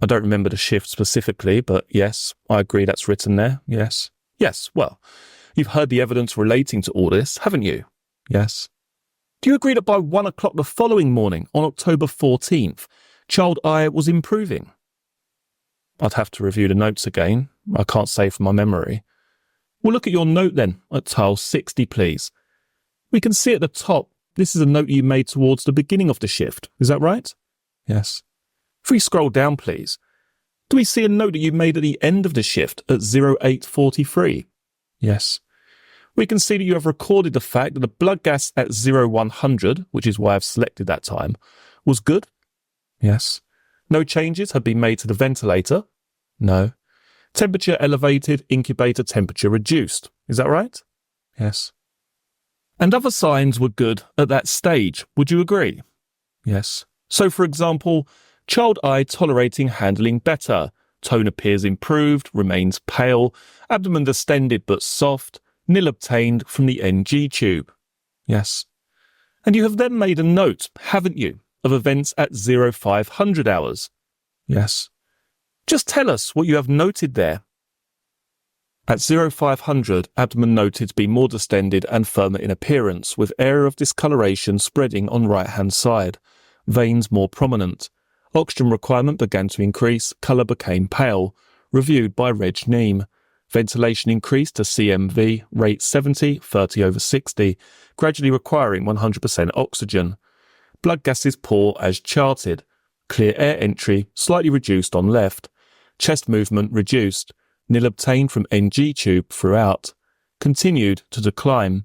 A: I don't remember the shift specifically, but yes, I agree that's written there. Yes. Yes, well, you've heard the evidence relating to all this, haven't you? Yes. Do you agree that by 1 o'clock the following morning, on October 14th, child I was improving? I'd have to review the notes again. I can't say from my memory. We'll look at your note then, at tile 60, please. We can see at the top, this is a note you made towards the beginning of the shift. Is that right? Yes. If we scroll down, please, do we see a note that you made at the end of the shift at 08:43? Yes. We can see that you have recorded the fact that the blood gas at 0100, which is why I've selected that time, was good? Yes. No changes had been made to the ventilator? No. Temperature elevated, incubator temperature reduced. Is that right? Yes. And other signs were good at that stage. Would you agree? Yes. So, for example, child I tolerating handling better. Tone appears improved, remains pale, abdomen distended but soft, nil obtained from the NG tube. Yes. And you have then made a note, haven't you, of events at 0500 hours? Yes. Just tell us what you have noted there. At 0500, abdomen noted to be more distended and firmer in appearance, with area of discoloration spreading on right-hand side. Veins more prominent. Oxygen requirement began to increase, colour became pale. Reviewed by Reg Neem. Ventilation increased to CMV, rate 70, 30/60, gradually requiring 100% oxygen. Blood gases poor as charted. Clear air entry, slightly reduced on left. Chest movement reduced. Nil obtained from NG tube throughout. Continued to decline.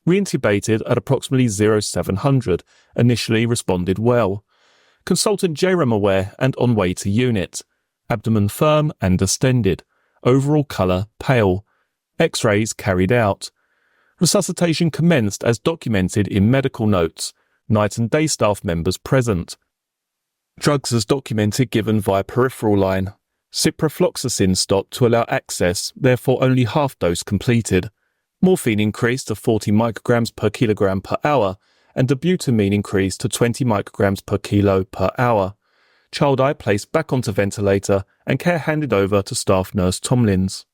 A: Reintubated at approximately 0700. Initially responded well. Consultant JREM aware and on way to unit. Abdomen firm and distended. Overall colour pale. X-rays carried out. Resuscitation commenced as documented in medical notes. Night and day staff members present. Drugs as documented given via peripheral line. Ciprofloxacin stopped to allow access, therefore only half dose completed. Morphine increased to 40 micrograms per kilogram per hour, and dobutamine increased to 20 micrograms per kilo per hour. Child eye placed back onto ventilator and care handed over to staff nurse Tomlins.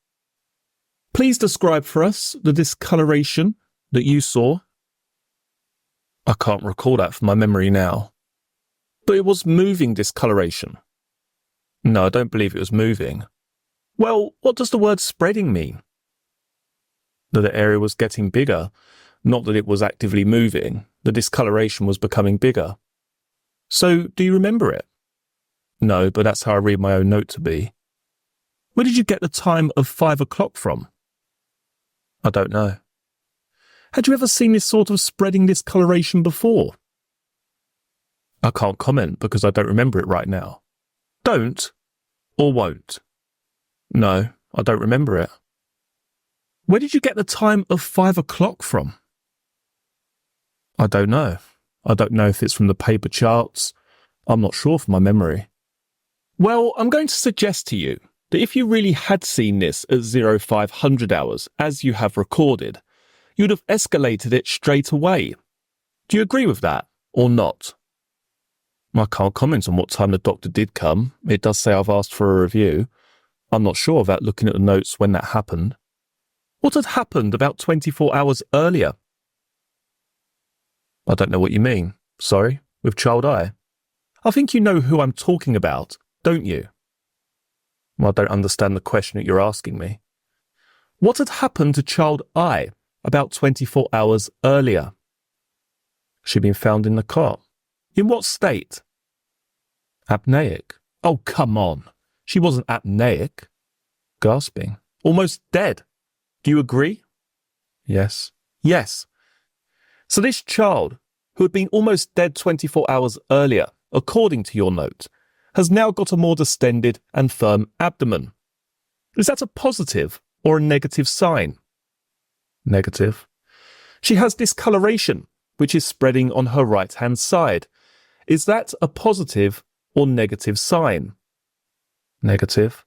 A: Please describe for us the discoloration that you saw. I can't recall that from my memory now. But it was moving discoloration. No, I don't believe it was moving. Well, what does the word spreading mean? That the area was getting bigger, not that it was actively moving. The discoloration was becoming bigger. So, do you remember it? No, but that's how I read my own note to be. Where did you get the time of 5 o'clock from? I don't know. Had you ever seen this sort of spreading discoloration before? I can't comment because I don't remember it right now. Don't or won't? No, I don't remember it. Where did you get the time of 5 o'clock from? I don't know. I don't know if it's from the paper charts. I'm not sure from my memory. Well, I'm going to suggest to you that if you really had seen this at 0500 hours, as you have recorded, you'd have escalated it straight away. Do you agree with that, or not? I can't comment on what time the doctor did come. It does say I've asked for a review. I'm not sure without looking at the notes when that happened. What had happened about 24 hours earlier? I don't know what you mean. Sorry, with child eye. I think you know who I'm talking about, don't you? Well, I don't understand the question that you're asking me. What had happened to child eye about 24 hours earlier? She'd been found in the cot. In what state? Apneic. Oh, come on. She wasn't apneic. Gasping. Almost dead. Do you agree? Yes. Yes. So this child, who had been almost dead 24 hours earlier, according to your note, has now got a more distended and firm abdomen. Is that a positive or a negative sign? Negative. She has discoloration, which is spreading on her right-hand side. Is that a positive or negative sign? Negative.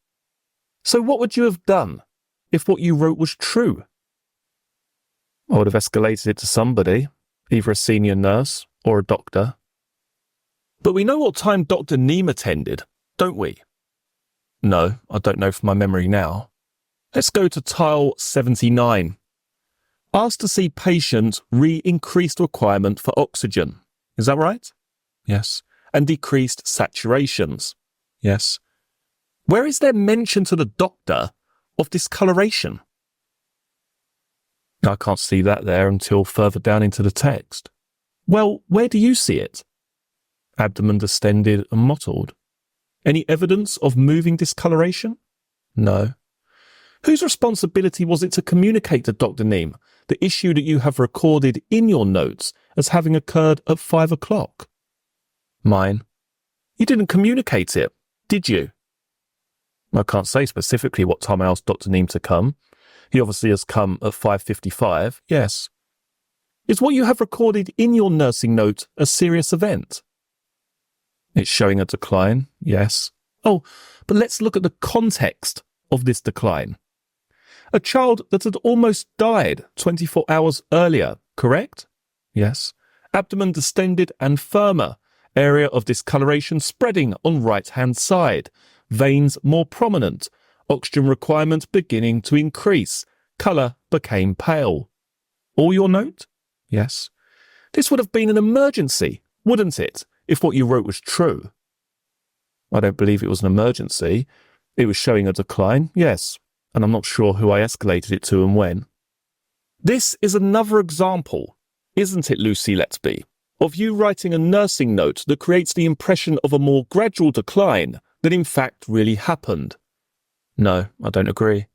A: So what would you have done if what you wrote was true? I would have escalated it to somebody, either a senior nurse or a doctor. But we know what time Dr. Neem attended, don't we? No, I don't know from my memory now. Let's go to tile 79. Asked to see patient increased requirement for oxygen. Is that right? Yes. And decreased saturations. Yes. Where is there mention to the doctor of discoloration? I can't see that there until further down into the text. Well, where do you see it? Abdomen distended and mottled. Any evidence of moving discoloration? No. Whose responsibility was it to communicate to Dr. Neem the issue that you have recorded in your notes as having occurred at 5 o'clock? Mine. You didn't communicate it, did you? I can't say specifically what time I asked Dr. Neem to come. He obviously has come at 5:55, yes. Is what you have recorded in your nursing note a serious event? It's showing a decline, yes. Oh, but let's look at the context of this decline. A child that had almost died 24 hours earlier, correct? Yes. Abdomen distended and firmer. Area of discoloration spreading on right-hand side. Veins more prominent. Oxygen requirement beginning to increase. Colour became pale. All your note? Yes. This would have been an emergency, wouldn't it, if what you wrote was true? I don't believe it was an emergency. It was showing a decline, yes, and I'm not sure who I escalated it to and when. This is another example, isn't it, Lucy Letby, of you writing a nursing note that creates the impression of a more gradual decline than in fact really happened. No, I don't agree.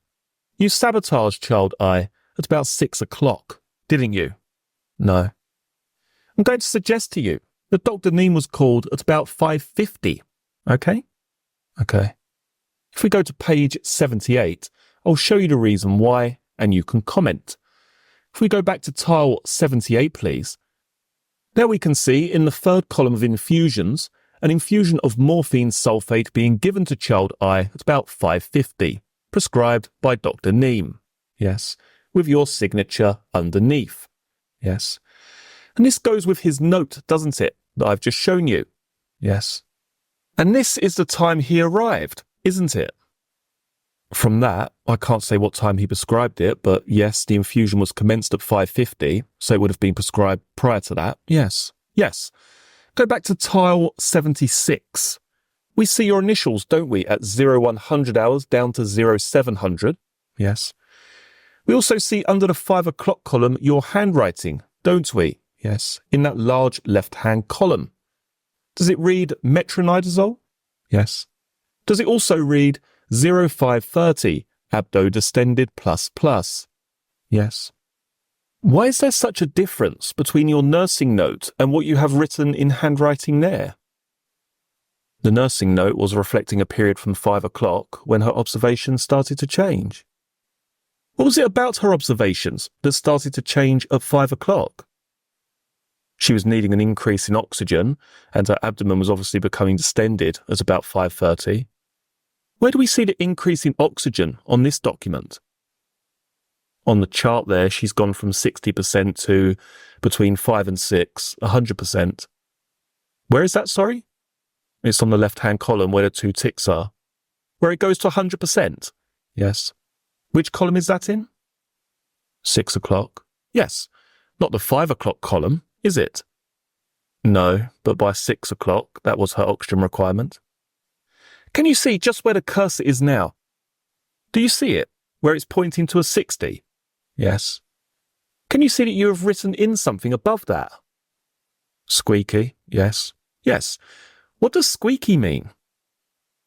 A: You sabotaged child eye at about 6 o'clock, didn't you? No. I'm going to suggest to you that Dr. Neem was called at about 5:50. Okay? Okay. If we go to page 78, I'll show you the reason why, and you can comment. If we go back to tile 78, please. There we can see in the third column of infusions, an infusion of morphine sulfate being given to child I at about 5:50, prescribed by Dr. Neem. Yes. With your signature underneath. Yes. And this goes with his note, doesn't it, that I've just shown you? Yes. And this is the time he arrived, isn't it? From that, I can't say what time he prescribed it, but yes, the infusion was commenced at 5:50, so it would have been prescribed prior to that. Yes. Yes. Go back to tile 76. We see your initials, don't we, at 0100 hours down to 0700. Yes. We also see under the 5 o'clock column your handwriting, don't we? Yes, in that large left-hand column. Does it read metronidazole? Yes. Does it also read 0530 abdo-distended plus? Yes. Why is there such a difference between your nursing note and what you have written in handwriting there? The nursing note was reflecting a period from 5 o'clock when her observations started to change. What was it about her observations that started to change at 5 o'clock? She was needing an increase in oxygen, and her abdomen was obviously becoming distended at about 5:30. Where do we see the increase in oxygen on this document? On the chart there, she's gone from 60% to between 5 and 6, 100%. Where is that, sorry? It's on the left-hand column where the two ticks are. Where it goes to 100%? Yes. Which column is that in? 6 o'clock. Yes. Not the 5 o'clock column, is it? No, but by 6 o'clock, that was her oxygen requirement. Can you see just where the cursor is now? Do you see it, where it's pointing to a 60? Yes. Can you see that you have written in something above that? Squeaky, yes. Yes. What does squeaky mean?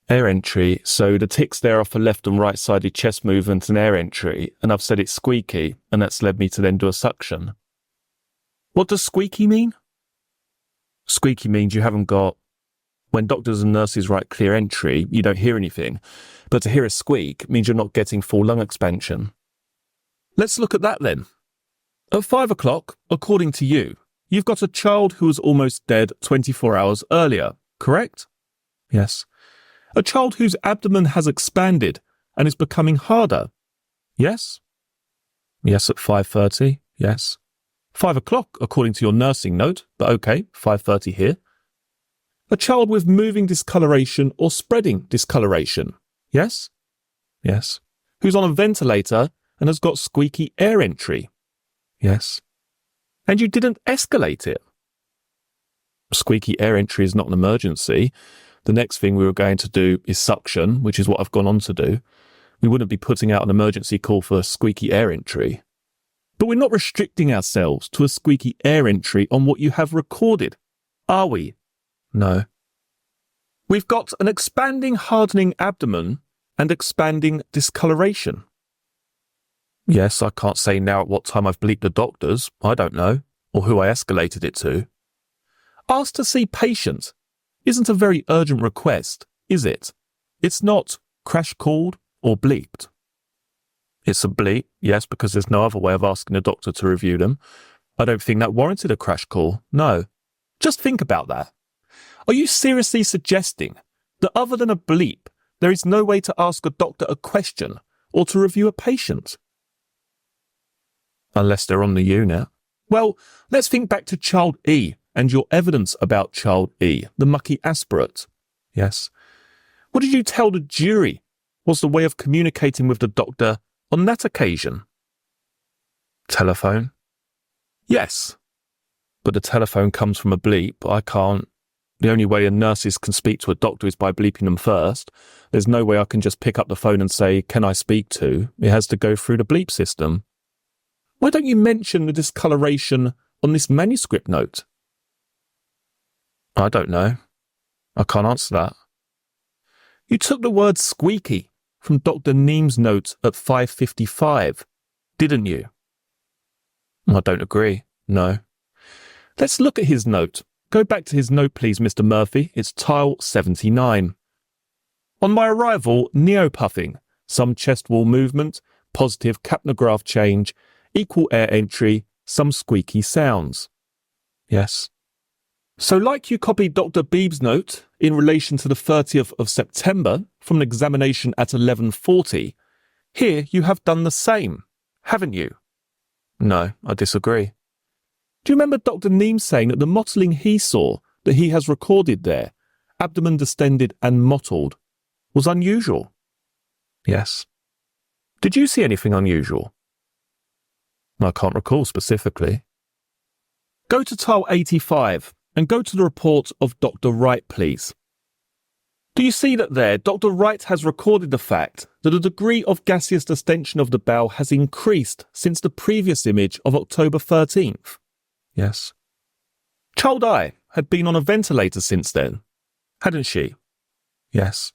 A: Air entry, so the ticks there are for left and right-sided chest movement and air entry, and I've said it's squeaky, and that's led me to then do a suction. What does squeaky mean? Squeaky means you haven't got... When doctors and nurses write clear entry, you don't hear anything, but to hear a squeak means you're not getting full lung expansion. Let's look at that then. At 5 o'clock, according to you, you've got a child who was almost dead 24 hours earlier, correct? Yes. A child whose abdomen has expanded and is becoming harder. Yes? Yes, at 5:30, yes. 5 o'clock, according to your nursing note, but okay, 5:30 here. A child with moving discoloration or spreading discoloration. Yes? Yes. Who's on a ventilator and has got squeaky air entry. Yes. And you didn't escalate it. Squeaky air entry is not an emergency. The next thing we were going to do is suction, which is what I've gone on to do. We wouldn't be putting out an emergency call for squeaky air entry. But we're not restricting ourselves to a squeaky air entry on what you have recorded, are we? No. We've got an expanding, hardening abdomen and expanding discoloration. Yes, I can't say now at what time I've bleeped the doctors, I don't know, or who I escalated it to. Asked to see patient isn't a very urgent request, is it? It's not crash called or bleeped. It's a bleep, yes, because there's no other way of asking a doctor to review them. I don't think that warranted a crash call, no. Just think about that. Are you seriously suggesting that other than a bleep, there is no way to ask a doctor a question or to review a patient? Unless they're on the unit. Well, let's think back to child E and your evidence about child E, the mucky aspirate. Yes. What did you tell the jury was the way of communicating with the doctor on that occasion? Telephone? Yes. But the telephone comes from a bleep. I can't. The only way nurses can speak to a doctor is by bleeping them first. There's no way I can just pick up the phone and say, "Can I speak to?" It has to go through the bleep system. Why don't you mention the discoloration on this manuscript note? I don't know. I can't answer that. You took the word squeaky from Dr. Neem's note at 5:55, didn't you? I don't agree. No. Let's look at his note. Go back to his note, please, Mr. Murphy. It's tile 79. On my arrival, neopuffing, some chest wall movement, positive capnograph change, equal air entry, some squeaky sounds. Yes. So like you copied Dr. Beeb's note in relation to the 30th of September from an examination at 11:40, here you have done the same, haven't you? No, I disagree. Do you remember Dr. Neem saying that the mottling he saw, that he has recorded there, abdomen distended and mottled, was unusual? Yes. Did you see anything unusual? I can't recall specifically. Go to tile 85 and go to the report of Dr. Wright, please. Do you see that there, Dr. Wright has recorded the fact that the degree of gaseous distension of the bowel has increased since the previous image of October 13th? Yes. Child I had been on a ventilator since then, hadn't she? Yes.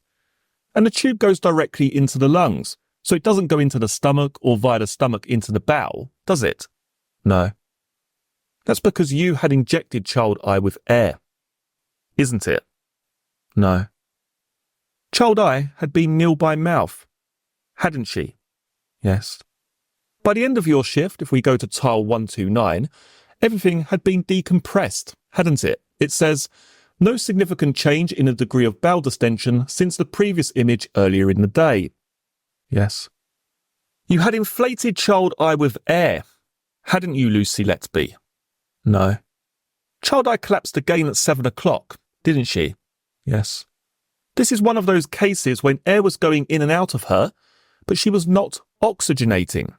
A: And the tube goes directly into the lungs, so it doesn't go into the stomach or via the stomach into the bowel, does it? No. That's because you had injected child I with air, isn't it? No. Child I had been nil by mouth, hadn't she? Yes. By the end of your shift, if we go to tile 129, everything had been decompressed, hadn't it? It says, no significant change in the degree of bowel distension since the previous image earlier in the day. Yes. You had inflated child I with air, hadn't you, Lucy Letby? No. Child I collapsed again at 7 o'clock, didn't she? Yes. This is one of those cases when air was going in and out of her, but she was not oxygenating.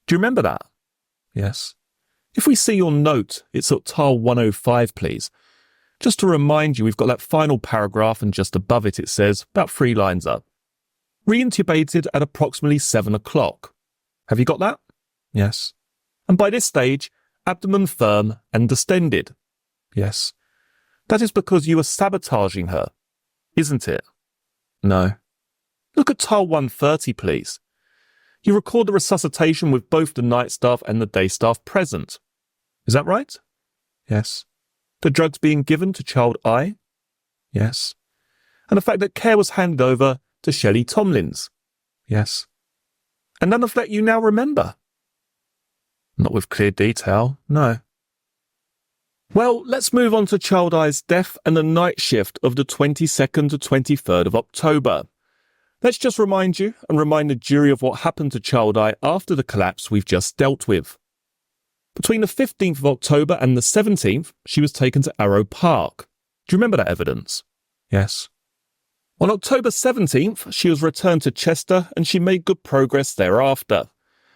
A: Do you remember that? Yes. If we see your note, it's at tile 105, please. Just to remind you, we've got that final paragraph, and just above it, it says, about 3 lines up. Reintubated at approximately 7 o'clock. Have you got that? Yes. And by this stage, abdomen firm and distended. Yes. That is because you were sabotaging her, isn't it? No. Look at tile 130, please. You record the resuscitation with both the night staff and the day staff present. Is that right? Yes. The drugs being given to child I? Yes. And the fact that care was handed over to Shelley Tomlins? Yes. And none of that you now remember? Not with clear detail, no. Well, let's move on to child I's death and the night shift of the 22nd to 23rd of October. Let's just remind you and remind the jury of what happened to child I after the collapse we've just dealt with. Between the 15th of October and the 17th, she was taken to Arrow Park. Do you remember that evidence? Yes. On October 17th, she was returned to Chester and she made good progress thereafter.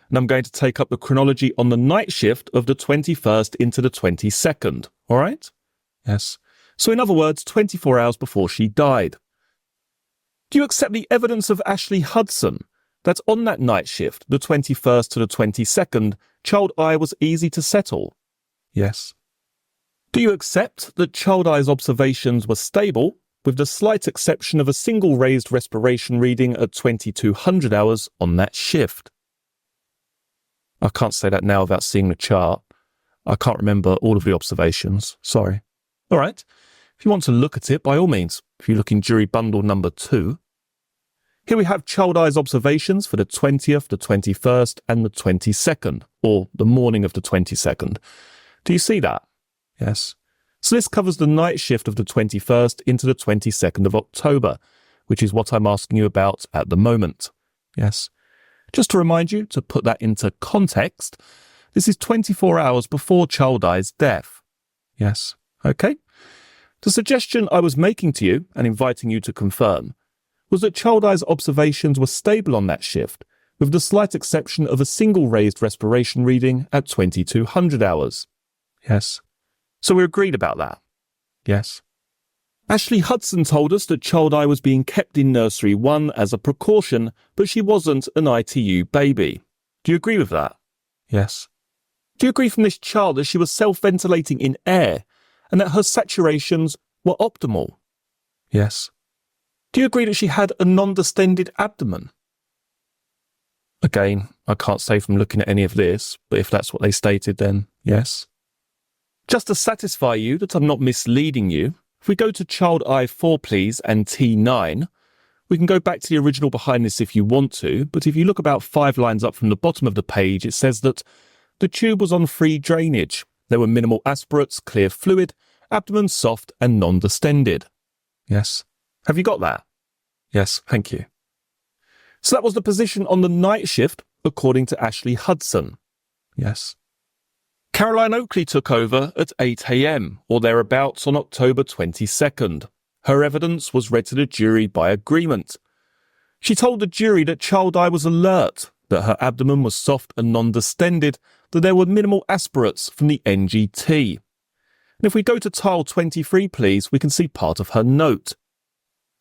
A: And I'm going to take up the chronology on the night shift of the 21st into the 22nd, all right? Yes. So in other words, 24 hours before she died. Do you accept the evidence of Ashley Hudson that on that night shift, the 21st to the 22nd, child I was easy to settle? Yes. Do you accept that child I's observations were stable, with the slight exception of a single raised respiration reading at 2200 hours on that shift? I can't say that now without seeing the chart. I can't remember all of the observations. Sorry. All right. If you want to look at it, by all means. If you look in jury bundle number 2. Here we have child I's observations for the 20th, the 21st, and the 22nd, or the morning of the 22nd. Do you see that? Yes. So this covers the night shift of the 21st into the 22nd of October, which is what I'm asking you about at the moment. Yes. Just to remind you, to put that into context, this is 24 hours before child I's death. Yes. Okay. The suggestion I was making to you, and inviting you to confirm, was that child I's observations were stable on that shift, with the slight exception of a single raised respiration reading at 2200 hours. Yes. So we're agreed about that. Yes. Ashley Hudson told us that child I was being kept in nursery 1 as a precaution, but she wasn't an ITU baby. Do you agree with that? Yes. Do you agree from this chart that she was self-ventilating in air and that her saturations were optimal? Yes. Do you agree that she had a non-distended abdomen? Again, I can't say from looking at any of this, but if that's what they stated, then yes. Just to satisfy you that I'm not misleading you, if we go to child I4 please and T9, we can go back to the original behind this if you want to, but if you look about 5 lines up from the bottom of the page, it says that the tube was on free drainage. There were minimal aspirates, clear fluid, abdomen soft and non-distended. Yes. Have you got that? Yes, thank you. So that was the position on the night shift, according to Ashley Hudson. Yes. Caroline Oakley took over at 8 a.m. or thereabouts on October 22nd. Her evidence was read to the jury by agreement. She told the jury that child I was alert, that her abdomen was soft and non-distended, that there were minimal aspirates from the NGT. And if we go to tile 23, please, we can see part of her note.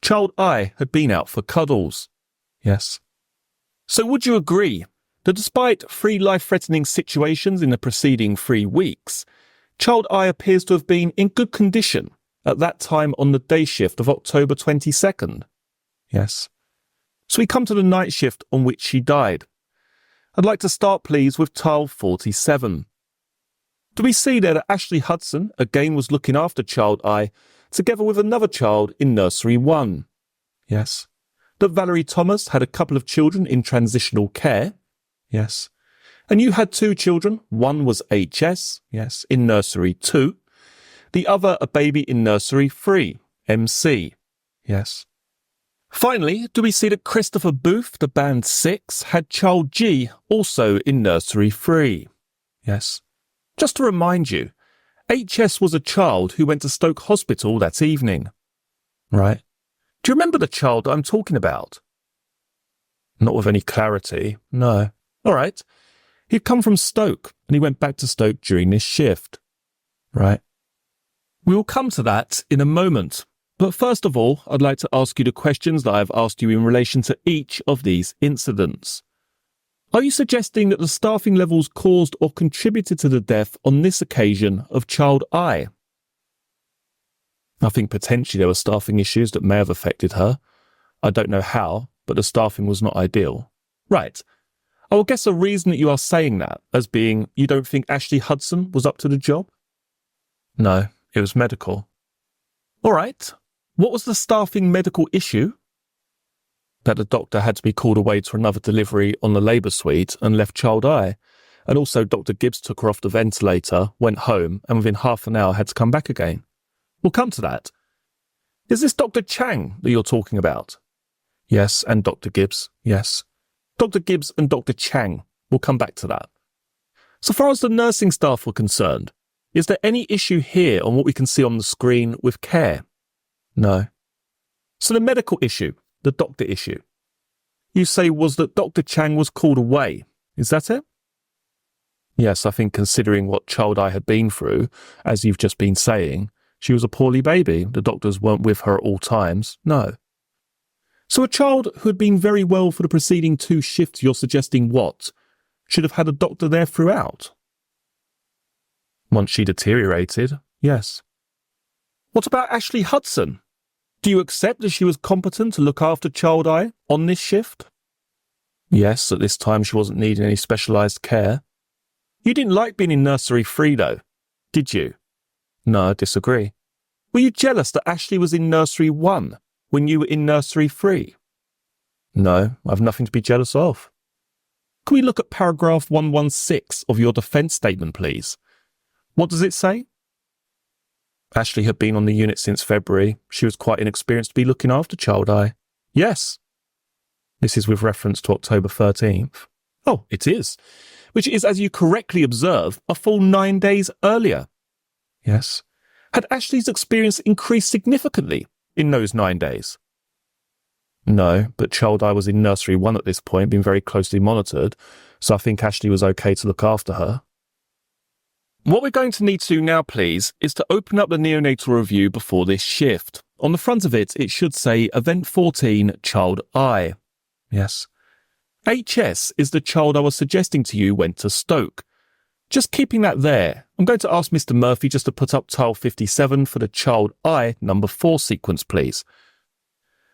A: Child I had been out for cuddles. Yes. So would you agree that despite 3 life-threatening situations in the preceding 3 weeks, child I appears to have been in good condition at that time on the day shift of October 22nd? Yes. So we come to the night shift on which she died. I'd like to start, please, with tile 47. Do we see there that Ashley Hudson again was looking after child I, together with another child in nursery 1? Yes. That Valerie Thomas had a couple of children in transitional care? Yes. And you had 2 children. One was HS, yes, in nursery 2. The other a baby in nursery 3, MC. Yes. Finally, do we see that Christopher Booth, the band 6, had child G also in nursery 3? Yes. Just to remind you, HS was a child who went to Stoke Hospital that evening. Right. Do you remember the child I'm talking about? Not with any clarity, no. All right. He'd come from Stoke and he went back to Stoke during this shift. Right. We will come to that in a moment. But first of all, I'd like to ask you the questions that I've asked you in relation to each of these incidents. Are you suggesting that the staffing levels caused or contributed to the death on this occasion of child I? I think potentially there were staffing issues that may have affected her. I don't know how, but the staffing was not ideal. Right. I will guess a reason that you are saying that as being you don't think Ashley Hudson was up to the job? No, it was medical. All right. What was the staffing medical issue? That the doctor had to be called away to another delivery on the labour suite and left child I. And also Dr. Gibbs took her off the ventilator, went home, and within half an hour had to come back again. We'll come to that. Is this Dr. Chang that you're talking about? Yes, and Dr. Gibbs, yes. Dr. Gibbs and Dr. Chang. We'll come back to that. So far as the nursing staff were concerned, is there any issue here on what we can see on the screen with care? No. So the medical issue, the doctor issue, you say was that Dr. Chang was called away. Is that it? Yes, I think considering what child I had been through, as you've just been saying, she was a poorly baby. The doctors weren't with her at all times. No. So a child who had been very well for the preceding 2 shifts, you're suggesting what? Should have had a doctor there throughout? Once she deteriorated, yes. What about Ashley Hudson? Do you accept that she was competent to look after child I on this shift? Yes, at this time she wasn't needing any specialised care. You didn't like being in nursery 3 though, did you? No, I disagree. Were you jealous that Ashley was in nursery 1 when you were in nursery 3? No, I've nothing to be jealous of. Can we look at paragraph 116 of your defence statement, please? What does it say? Ashley had been on the unit since February. She was quite inexperienced to be looking after child I. Yes. This is with reference to October 13th. Oh, it is. Which is, as you correctly observe, a full 9 days earlier. Yes. Had Ashley's experience increased significantly in those 9 days? No, but child I was in nursery 1 at this point, being very closely monitored, so I think Ashley was okay to look after her. What we're going to need to do now, please, is to open up the neonatal review before this shift. On the front of it, it should say Event 14, Child I. Yes. HS is the child I was suggesting to you went to Stoke. Just keeping that there, I'm going to ask Mr. Murphy just to put up tile 57 for the child I number 4 sequence, please.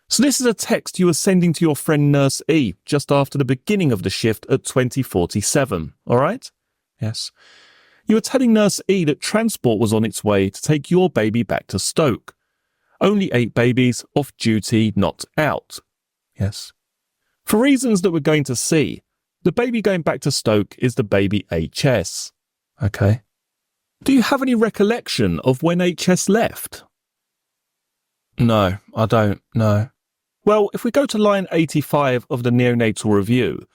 A: So this is a text you were sending to your friend Nurse E just after the beginning of the shift at 20:47, all right? Yes. You were telling Nurse E that transport was on its way to take your baby back to Stoke. Only 8 babies off duty, not out. Yes. For reasons that we're going to see, the baby going back to Stoke is the baby HS. Okay. Do you have any recollection of when HS left? No, I don't, no. Well, if we go to line 85 of the neonatal review,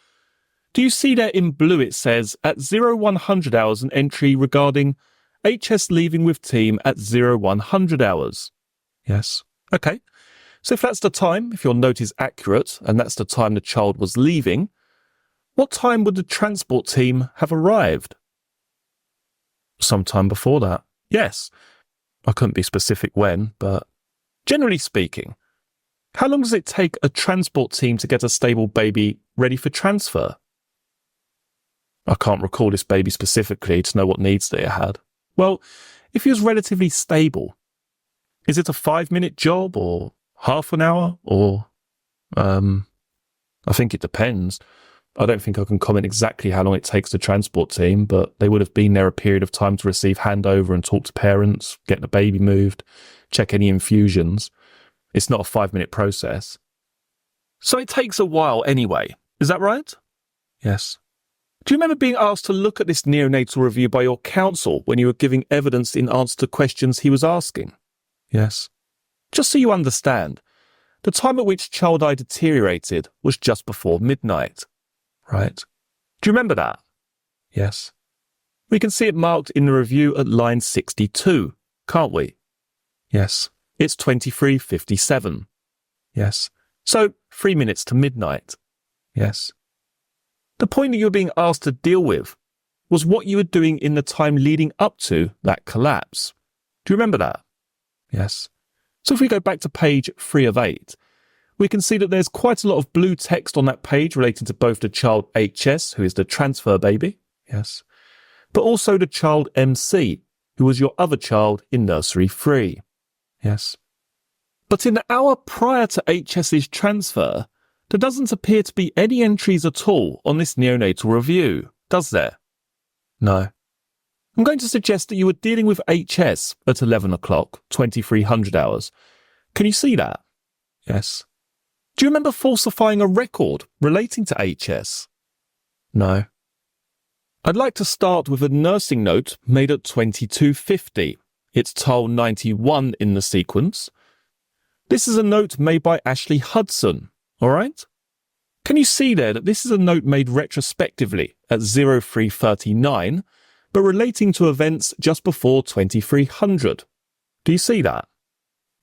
A: do you see there in blue it says at 0100 hours an entry regarding HS leaving with team at 0100 hours? Yes. Okay. So if that's the time, if your note is accurate, and that's the time the child was leaving, what time would the transport team have arrived? Sometime before that. Yes. I couldn't be specific when, but generally speaking, how long does it take a transport team to get a stable baby ready for transfer? I can't recall this baby specifically to know what needs they had. Well, if he was relatively stable, is it a 5-minute job or half an hour or, I think it depends. I don't think I can comment exactly how long it takes the transport team, but they would have been there a period of time to receive handover and talk to parents, get the baby moved, check any infusions. It's not a 5-minute process. So it takes a while anyway. Is that right? Yes. Do you remember being asked to look at this neonatal review by your counsel when you were giving evidence in answer to questions he was asking? Yes. Just so you understand, the time at which child eye deteriorated was just before midnight. Right. Do you remember that? Yes. We can see it marked in the review at line 62, can't we? Yes. It's 23:57. Yes. So 3 minutes to midnight. Yes. The point that you were being asked to deal with was what you were doing in the time leading up to that collapse. Do you remember that? Yes. So if we go back to page 3 of 8, we can see that there's quite a lot of blue text on that page relating to both the child HS, who is the transfer baby, yes, but also the child MC, who was your other child in nursery 3, yes. But in the hour prior to HS's transfer, there doesn't appear to be any entries at all on this neonatal review, does there? No. I'm going to suggest that you were dealing with HS at 11 o'clock, 2300 hours. Can you see that? Yes. Do you remember falsifying a record relating to HS? No. I'd like to start with a nursing note made at 2250. It's tile 91 in the sequence. This is a note made by Ashley Hudson, alright? Can you see there that this is a note made retrospectively at 0339, but relating to events just before 2300? Do you see that?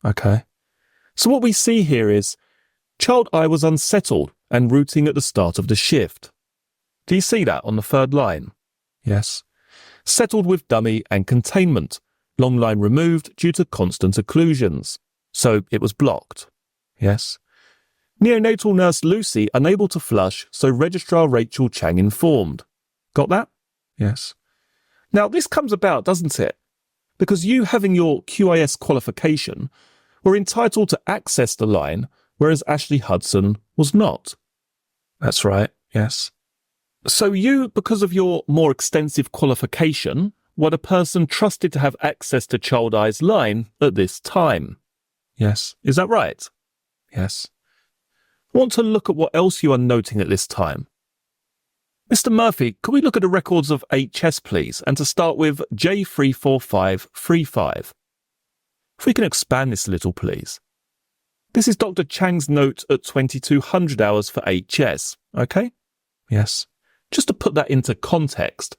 A: Okay. So what we see here is child I was unsettled and rooting at the start of the shift. Do you see that on the 3rd line? Yes. Settled with dummy and containment. Long line removed due to constant occlusions. So it was blocked. Yes. Neonatal nurse Lucy unable to flush, so Registrar Rachel Chang informed. Got that? Yes. Now this comes about, doesn't it? Because you having your QIS qualification were entitled to access the line, whereas Ashley Hudson was not. That's right, yes. So you, because of your more extensive qualification, were the person trusted to have access to Child Eye's line at this time. Yes. Is that right? Yes. Want to look at what else you are noting at this time? Mr. Murphy, could we look at the records of HS, please, and to start with J34535? If we can expand this a little, please. This is Dr. Chang's note at 2200 hours for HS, okay? Yes. Just to put that into context,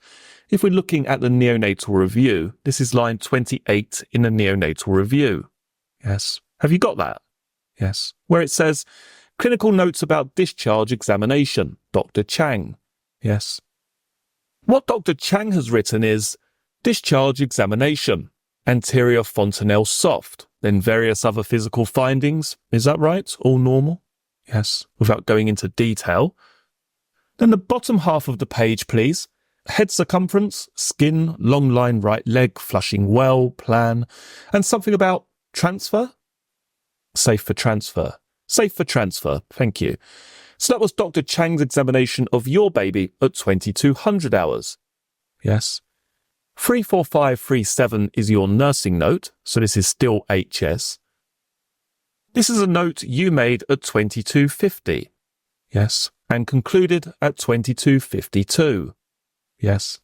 A: if we're looking at the neonatal review, this is line 28 in the neonatal review. Yes. Have you got that? Yes. Where it says, clinical notes about discharge examination, Dr. Chang. Yes. What Dr. Chang has written is, discharge examination, anterior fontanelle soft, then various other physical findings. Is that right? All normal? Yes. Without going into detail. Then the bottom half of the page, please. Head circumference, skin, long line right leg, flushing well, plan, and something about transfer? Safe for transfer. Safe for transfer. Thank you. So that was Dr. Chang's examination of your baby at 2200 hours. Yes. 34537 is your nursing note, so this is still HS. This is a note you made at 22:50. Yes. And concluded at 22:52. Yes.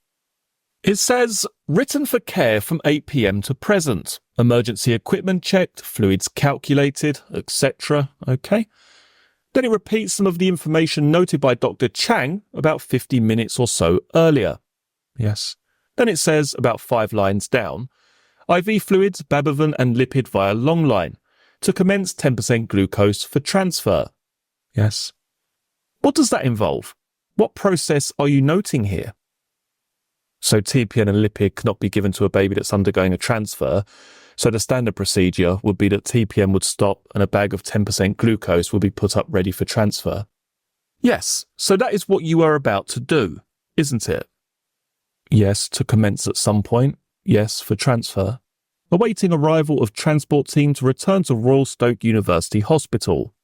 A: It says, written for care from 8 p.m. to present. Emergency equipment checked, fluids calculated, etc. Okay. Then it repeats some of the information noted by Dr. Chang about 50 minutes or so earlier. Yes. Then it says, about 5 lines down, IV fluids, babavan and lipid via long line. To commence 10% glucose for transfer. Yes. What does that involve? What process are you noting here? So TPN and lipid cannot be given to a baby that's undergoing a transfer, so the standard procedure would be that TPN would stop and a bag of 10% glucose would be put up ready for transfer. Yes, so that is what you are about to do, isn't it? Yes, to commence at some point. Yes, for transfer. Awaiting arrival of transport team to return to Royal Stoke University Hospital.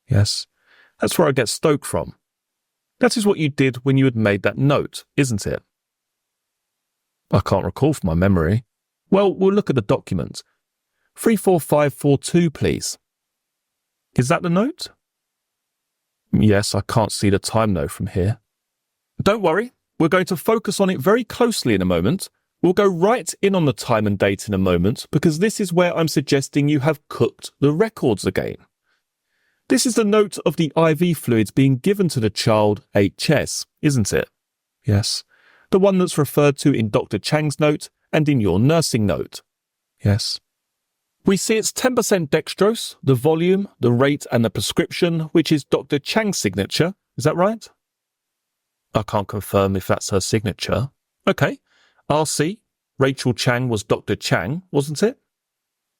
A: Yes, that's where I get Stoke from. That is what you did when you had made that note, isn't it? I can't recall from my memory. Well, we'll look at the document. 34542, please. Is that the note? Yes, I can't see the time though from here. Don't worry, we're going to focus on it very closely in a moment. We'll go right in on the time and date in a moment because this is where I'm suggesting you have cooked the records again. This is the note of the IV fluids being given to the child HS, isn't it? Yes. The one that's referred to in Dr. Chang's note and in your nursing note. Yes. We see it's 10% dextrose, the volume, the rate and the prescription, which is Dr. Chang's signature. Is that right? I can't confirm if that's her signature. Okay. RC, Rachel Chang was Dr. Chang, wasn't it?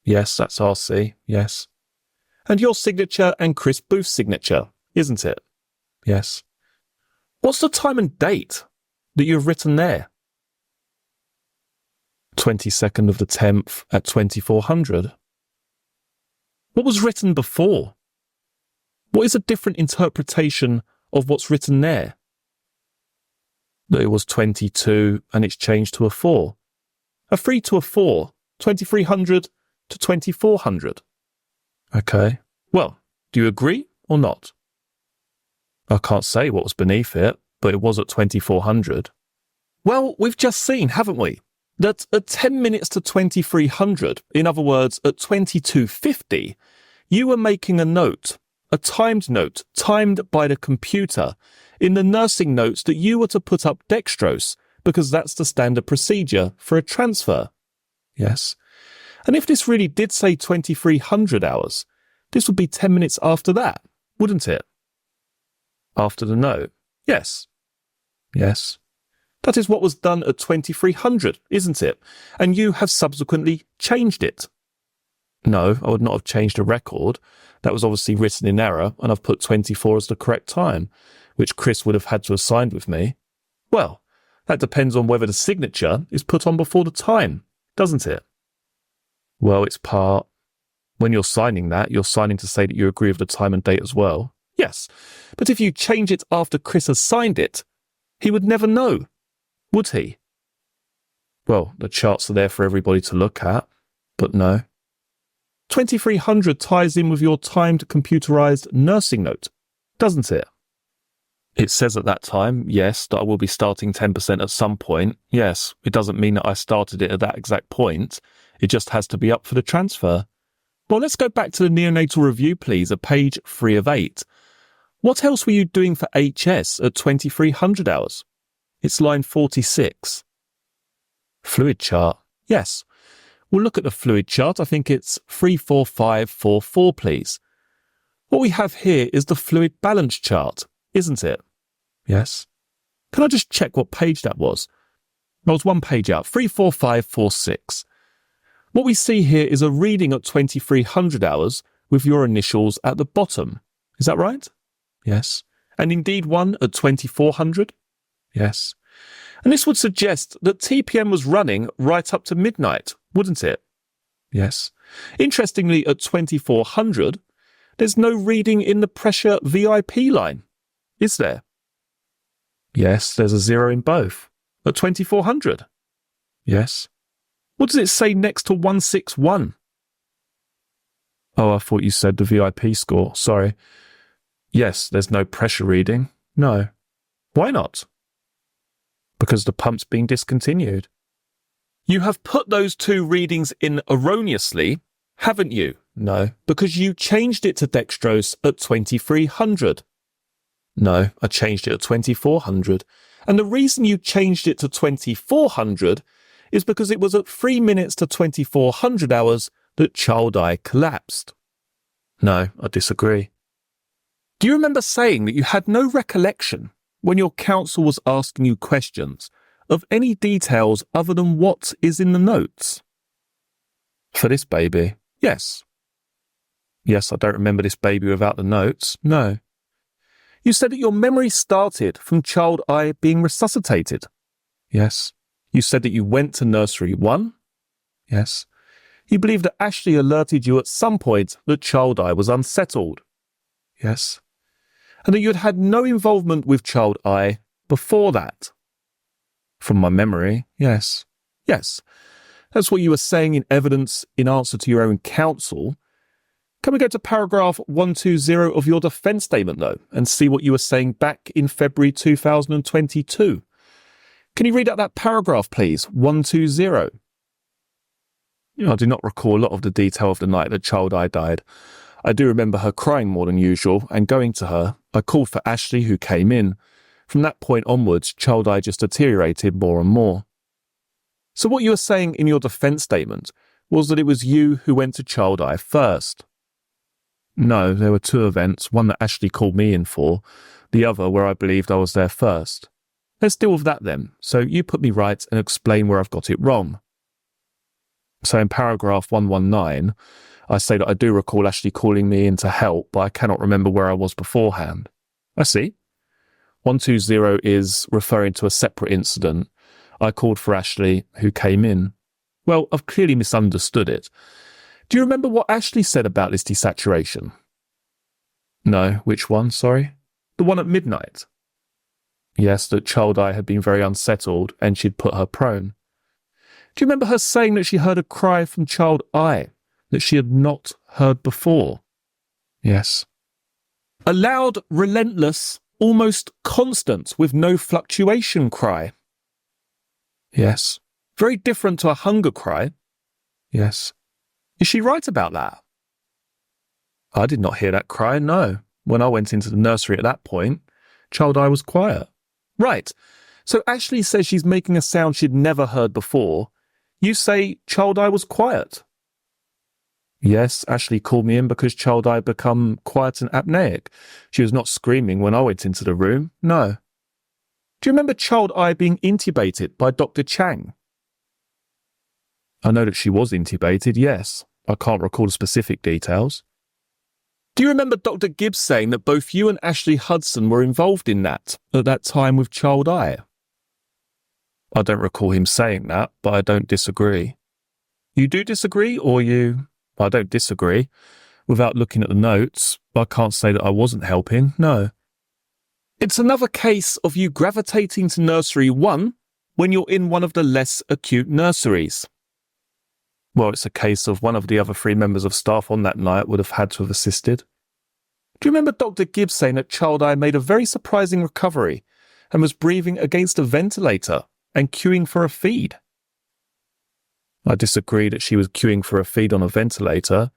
A: Yes, that's RC, yes. And your signature and Chris Booth's signature, isn't it? Yes. What's the time and date that you've written there? 22nd of the 10th at 2400. What was written before? What is a different interpretation of what's written there? That it was 22 and it's changed to a 4. A 3 to a 4, 2300 to 2400. Okay. Well, do you agree or not? I can't say what was beneath it, but it was at 2400. Well, we've just seen, haven't we, that at 10 minutes to 2300, in other words, at 2250, you were making a note, a timed note, timed by the computer, in the nursing notes that you were to put up dextrose, because that's the standard procedure for a transfer. Yes. And if this really did say 2300 hours, this would be 10 minutes after that, wouldn't it? After the note? Yes. Yes. That is what was done at 2300, isn't it? And you have subsequently changed it. No, I would not have changed a record. That was obviously written in error, and I've put 24 as the correct time, which Chris would have had to have signed with me. Well, that depends on whether the signature is put on before the time, doesn't it? Well, it's part. When you're signing that, you're signing to say that you agree with the time and date as well. Yes, but if you change it after Chris has signed it, he would never know, would he? Well, the charts are there for everybody to look at, but no. 2300 ties in with your timed computerized nursing note, doesn't it? It says at that time, yes, that I will be starting 10% at some point. Yes, it doesn't mean that I started it at that exact point. It just has to be up for the transfer. Well, let's go back to the neonatal review, please, at page 3 of 8. What else were you doing for HS at 2300 hours? It's line 46. Fluid chart. Yes. We'll look at the fluid chart. I think it's 34544, please. What we have here is the fluid balance chart, isn't it? Yes. Can I just check what page that was? I was one page out, 34546. What we see here is a reading at 2300 hours with your initials at the bottom. Is that right? Yes. And indeed one at 2400? Yes. And this would suggest that TPM was running right up to midnight, wouldn't it? Yes. Interestingly, at 2400, there's no reading in the pressure VIP line, is there? Yes, there's a 0 in both. At 2400. Yes. What does it say next to 161? Oh, I thought you said the VIP score. Sorry. Yes, there's no pressure reading. No. Why not? Because the pump's been discontinued. You have put those two readings in erroneously, haven't you? No, because you changed it to dextrose at 2300. No, I changed it at 2400. And the reason you changed it to 2400 is because it was at 3 minutes to 2400 hours that child eye collapsed. No, I disagree. Do you remember saying that you had no recollection when your counsel was asking you questions of any details other than what is in the notes? For this baby, yes. Yes, I don't remember this baby without the notes, no. You said that your memory started from child eye being resuscitated. Yes. You said that you went to nursery 1. Yes. You believe that Ashley alerted you at some point that child eye was unsettled. Yes. And that you had had no involvement with child eye before that. From my memory, yes. Yes. That's what you were saying in evidence in answer to your own counsel. Can we go to paragraph 120 of your defence statement, though, and see what you were saying back in February 2022? Can you read out that paragraph, please? 120. I do not recall a lot of the detail of the night that child eye died. I do remember her crying more than usual, and going to her, I called for Ashley, who came in. From that point onwards, child eye just deteriorated more and more. So what you were saying in your defence statement was that it was you who went to child eye first. No, there were two events, one that Ashley called me in for, the other where I believed I was there first. Let's deal with that then. So you put me right and explain where I've got it wrong. So in paragraph 119, I say that I do recall Ashley calling me in to help, but I cannot remember where I was beforehand. I see. 120 is referring to a separate incident. I called for Ashley, who came in. Well, I've clearly misunderstood it. Do you remember what Ashley said about this desaturation? No, which one, sorry? The one at midnight. Yes, that child eye had been very unsettled and she'd put her prone. Do you remember her saying that she heard a cry from child eye that she had not heard before? Yes. A loud, relentless, almost constant, with no fluctuation cry. Yes. Very different to a hunger cry. Yes. Is she right about that? I did not hear that cry, no. When I went into the nursery at that point, child eye was quiet. Right. So Ashley says she's making a sound she'd never heard before. You say child eye was quiet. Yes, Ashley called me in because child eye had become quiet and apneic. She was not screaming when I went into the room, no. Do you remember child eye being intubated by Dr. Chang? I know that she was intubated, yes. I can't recall the specific details. Do you remember Dr. Gibbs saying that both you and Ashley Hudson were involved in that at that time with child eye? I don't recall him saying that, but I don't disagree. You do disagree, or you... I don't disagree. Without looking at the notes, I can't say that I wasn't helping, no. It's another case of you gravitating to nursery 1 when you're in one of the less acute nurseries. Well, it's a case of one of the other 3 members of staff on that night would have had to have assisted. Do you remember Dr. Gibbs saying that child eye made a very surprising recovery and was breathing against a ventilator and queuing for a feed? I disagree that she was queuing for a feed on a ventilator.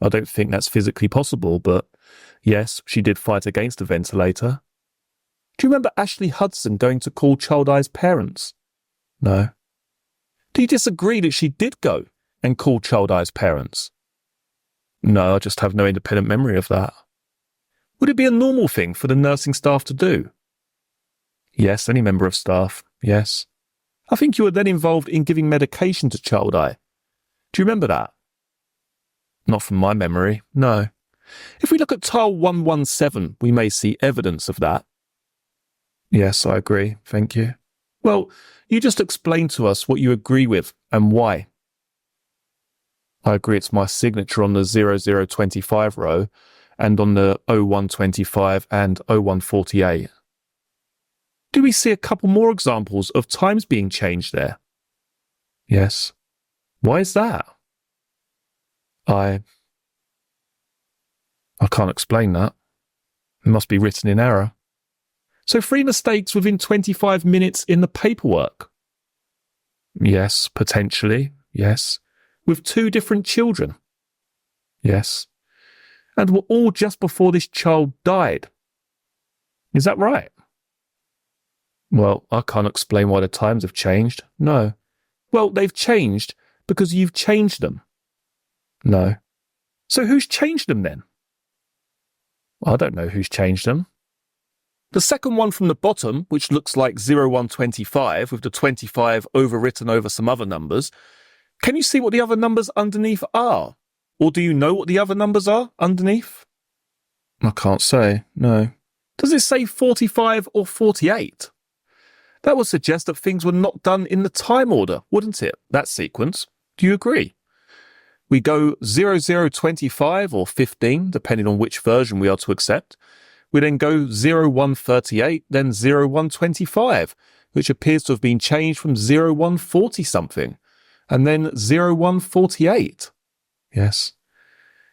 A: I don't think that's physically possible, but yes, she did fight against a ventilator. Do you remember Ashley Hudson going to call child eye's parents? No. Do you disagree that she did go and call child eye's parents? No, I just have no independent memory of that. Would it be a normal thing for the nursing staff to do? Yes, any member of staff, yes. I think you were then involved in giving medication to child eye. Do you remember that? Not from my memory, no. If we look at tile 117, we may see evidence of that. Yes, I agree, thank you. Well, you just explain to us what you agree with and why. I agree it's my signature on the 0025 row and on the 0125 and 0148. Do we see a couple more examples of times being changed there? Yes. Why is that? I can't explain that. It must be written in error. So 3 mistakes within 25 minutes in the paperwork? Yes, potentially, yes. With 2 different children? Yes. And were all just before this child died? Is that right? Well, I can't explain why the times have changed. No. Well, they've changed because you've changed them. No. So who's changed them then? I don't know who's changed them. The second one from the bottom, which looks like 0125 with the 25 overwritten over some other numbers, can you see what the other numbers underneath are? Or do you know what the other numbers are underneath? I can't say, no. Does it say 45 or 48? That would suggest that things were not done in the time order, wouldn't it, that sequence? Do you agree? We go 0025 or 15, depending on which version we are to accept. We then go 0138, then 0125, which appears to have been changed from 0140 something, and then 0148. Yes.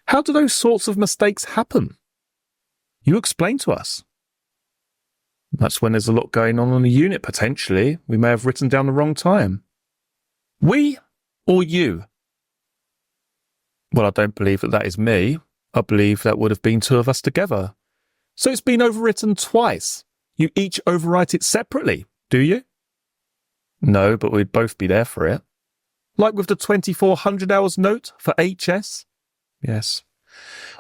A: How do those sorts of mistakes happen? You explain to us. That's when there's a lot going on the unit, potentially. We may have written down the wrong time. We or you? Well, I don't believe that is me. I believe that would have been 2 of us together. So it's been overwritten twice. You each overwrite it separately, do you? No, but we'd both be there for it. Like with the 2400 hours note for HS? Yes.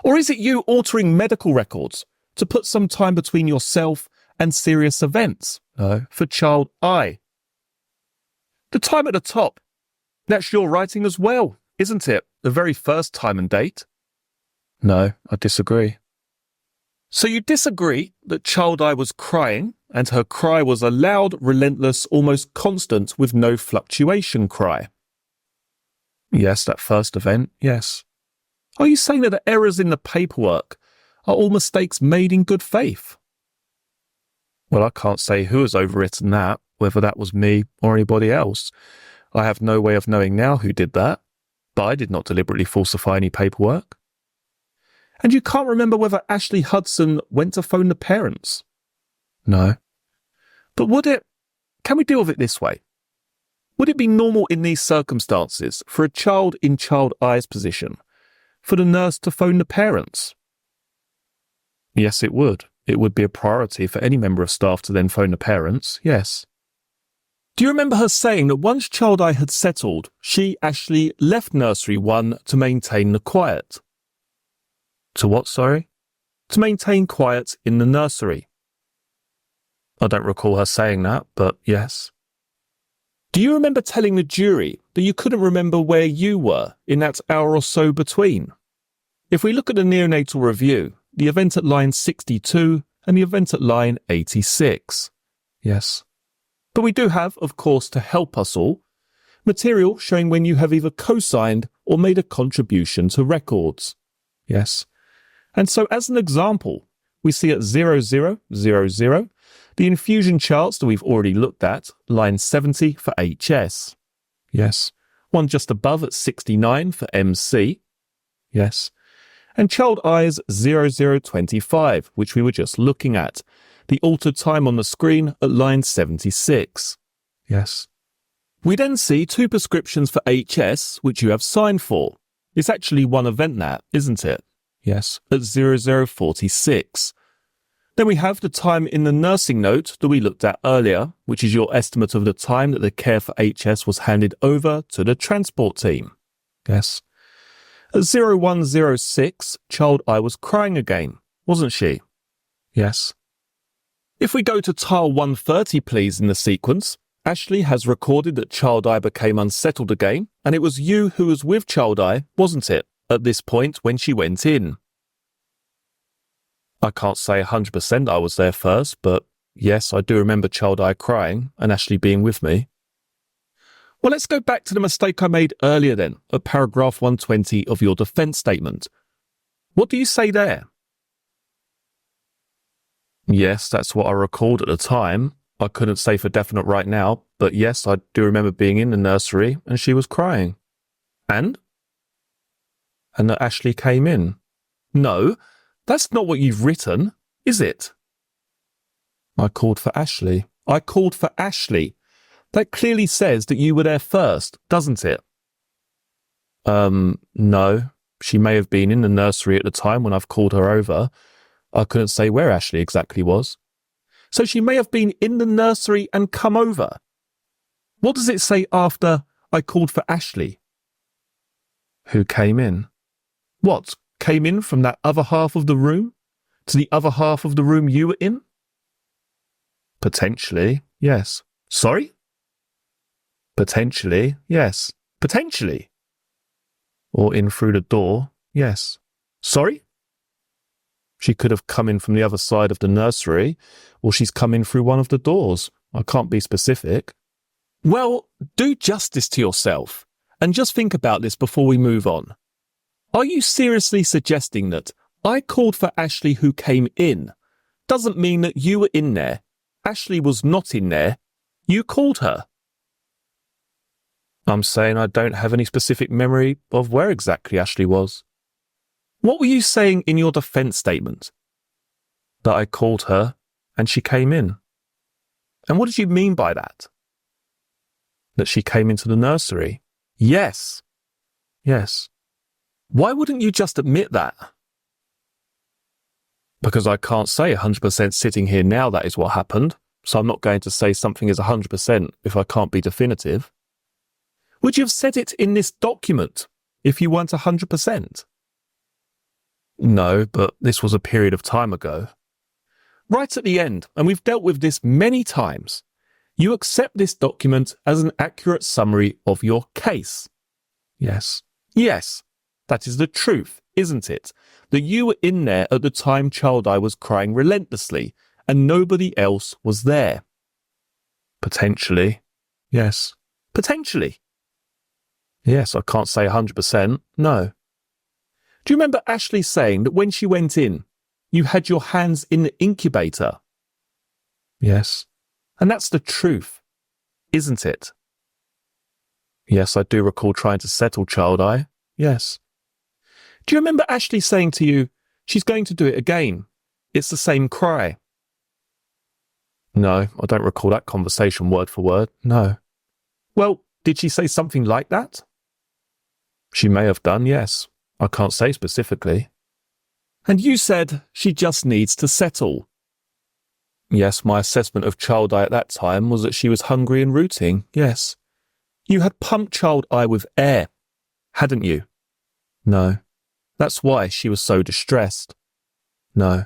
A: Or is it you altering medical records to put some time between yourself and serious events? No, for child I. The time at the top, that's your writing as well, isn't it? The very first time and date? No, I disagree. So you disagree that child I was crying, and her cry was a loud, relentless, almost constant with no fluctuation cry? Yes, that first event, yes. Are you saying that the errors in the paperwork are all mistakes made in good faith? Well, I can't say who has overwritten that, whether that was me or anybody else. I have no way of knowing now who did that, but I did not deliberately falsify any paperwork. And you can't remember whether Ashley Hudson went to phone the parents? No. But can we deal with it this way? Would it be normal in these circumstances for a child in child I's position for the nurse to phone the parents? Yes, it would. It would be a priority for any member of staff to then phone the parents, yes. Do you remember her saying that once child I had settled, she, Ashley, left nursery 1 to maintain the quiet? To what, sorry? To maintain quiet in the nursery. I don't recall her saying that, but yes. Do you remember telling the jury that you couldn't remember where you were in that hour or so between? If we look at the neonatal review, the event at line 62 and the event at line 86. Yes. But we do have, of course, to help us all, material showing when you have either co-signed or made a contribution to records. Yes. And so as an example, we see at 0000, the infusion charts that we've already looked at, line 70 for HS. Yes. One just above at 69 for MC. Yes. And child I's 0025, which we were just looking at, the altered time on the screen at line 76. Yes. We then see 2 prescriptions for HS, which you have signed for. It's actually one event that, isn't it? Yes, at 0046. Then we have the time in the nursing note that we looked at earlier, which is your estimate of the time that the care for HS was handed over to the transport team. Yes. At 0106, child I was crying again, wasn't she? Yes. If we go to tile 130, please, in the sequence, Ashley has recorded that child I became unsettled again, and it was you who was with child I, wasn't it, at this point when she went in? I can't say 100% I was there first, but yes, I do remember child I crying and Ashley being with me. Well, let's go back to the mistake I made earlier then, at paragraph 120 of your defence statement. What do you say there? Yes, that's what I recalled at the time. I couldn't say for definite right now, but yes, I do remember being in the nursery and she was crying. And? And that Ashley came in. No, that's not what you've written, is it? I called for Ashley. I called for Ashley. That clearly says that you were there first, doesn't it? No. She may have been in the nursery at the time when I've called her over. I couldn't say where Ashley exactly was. So she may have been in the nursery and come over. What does it say after I called for Ashley? Who came in? What, came in from that other half of the room? To the other half of the room you were in? Potentially, yes. Sorry? Potentially, yes. Potentially. Or in through the door, yes. Sorry? She could have come in from the other side of the nursery, or she's come in through one of the doors. I can't be specific. Well, do justice to yourself, and just think about this before we move on. Are you seriously suggesting that I called for Ashley who came in doesn't mean that you were in there? Ashley was not in there. You called her. I'm saying I don't have any specific memory of where exactly Ashley was. What were you saying in your defense statement? That I called her and she came in. And what did you mean by that? That she came into the nursery? Yes. Yes. Why wouldn't you just admit that? Because I can't say 100% sitting here now that is what happened, so I'm not going to say something is 100% if I can't be definitive. Would you have said it in this document if you weren't 100%? No, but this was a period of time ago. Right at the end, and we've dealt with this many times, you accept this document as an accurate summary of your case. Yes. Yes, that is the truth, isn't it? That you were in there at the time Child Eye was crying relentlessly, and nobody else was there. Potentially. Yes. Potentially. Yes, I can't say 100%, no. Do you remember Ashley saying that when she went in, you had your hands in the incubator? Yes. And that's the truth, isn't it? Yes, I do recall trying to settle Child Eye. Yes. Do you remember Ashley saying to you, she's going to do it again? It's the same cry. No, I don't recall that conversation word for word, no. Well, did she say something like that? She may have done, yes. I can't say specifically. And you said she just needs to settle. Yes, my assessment of Child Eye at that time was that she was hungry and rooting, yes. You had pumped Child Eye with air, hadn't you? No. That's why she was so distressed. No.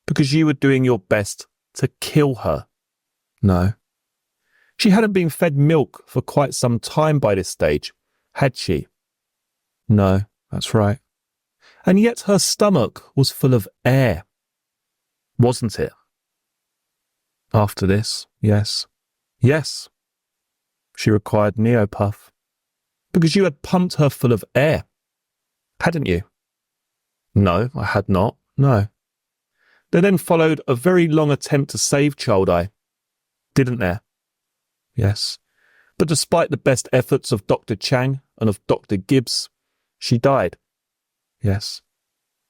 A: Because you were doing your best to kill her. No. She hadn't been fed milk for quite some time by this stage, had she? No, that's right. And yet her stomach was full of air. Wasn't it? After this, yes. Yes. She required Neopuff. Because you had pumped her full of air. Hadn't you? No, I had not. No. There then followed a very long attempt to save Child Eye. Didn't there? Yes. But despite the best efforts of Dr. Chang and of Dr. Gibbs, she died. Yes.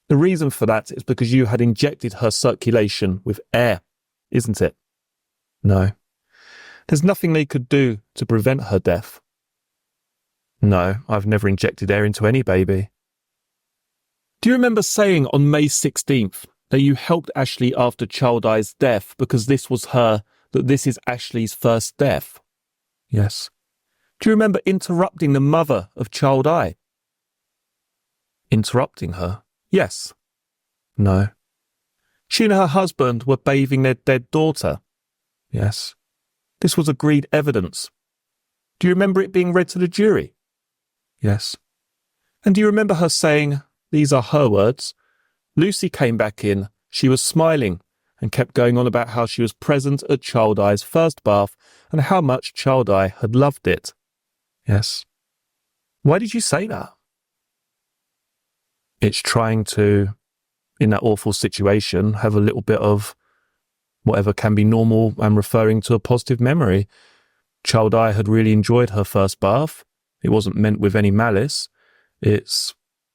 A: The reason for that is because you had injected her circulation with air, isn't it? No. There's nothing they could do to prevent her death. No, I've never injected air into any baby. Do you remember saying on May 16th that you helped Ashley after Child Eye's death because this is Ashley's first death? Yes. Do you remember interrupting the mother of Child Eye? Interrupting her? Yes. No. She and her husband were bathing their dead daughter? Yes. This was agreed evidence. Do you remember it being read to the jury? Yes. And do you remember her saying, these are her words, Lucy came back in, she was smiling and kept going on about how she was present at Child Eye's first bath and how much Child Eye had loved it? Yes. Why did you say that? It's trying to, in that awful situation, have a little bit of Whatever can be normal and referring to a positive memory. Child I had really enjoyed her first bath. It wasn't meant with any malice.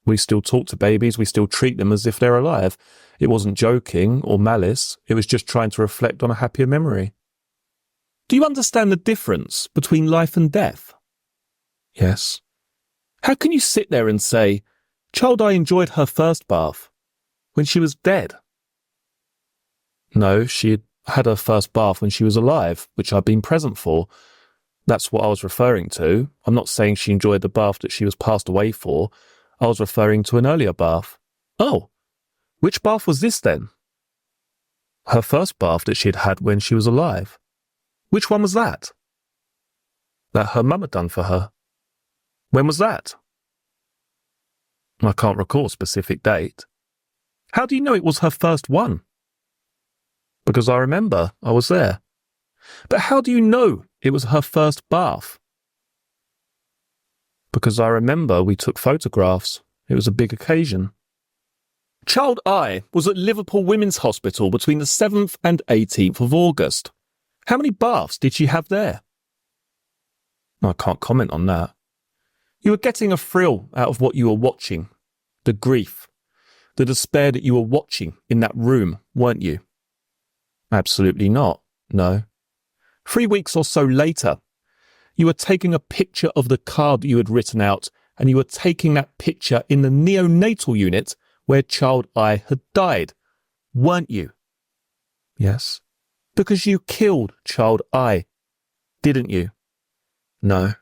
A: We still talk to babies, we still treat them as if they're alive. It wasn't joking or malice, it was just trying to reflect on a happier memory. Do you understand the difference between life and death? Yes. How can you sit there and say, Child I enjoyed her first bath, when she was dead? No, she had her first bath when she was alive, which I'd been present for. That's what I was referring to. I'm not saying she enjoyed the bath that she was passed away for. I was referring to an earlier bath. Oh, which bath was this then? Her first bath that she'd had when she was alive. Which one was that? That her mum had done for her. When was that? I can't recall a specific date. How do you know it was her first one? Because I remember, I was there. But how do you know it was her first bath? Because I remember we took photographs. It was a big occasion. Child I was at Liverpool Women's Hospital between the 7th and 18th of August. How many baths did she have there? I can't comment on that. You were getting a thrill out of what you were watching. The grief, the despair that you were watching in that room, weren't you? Absolutely not, no. 3 weeks or so later, you were taking a picture of the card you had written out, and you were taking that picture in the neonatal unit where Child I had died, weren't you? Yes. Because you killed Child I, didn't you? No.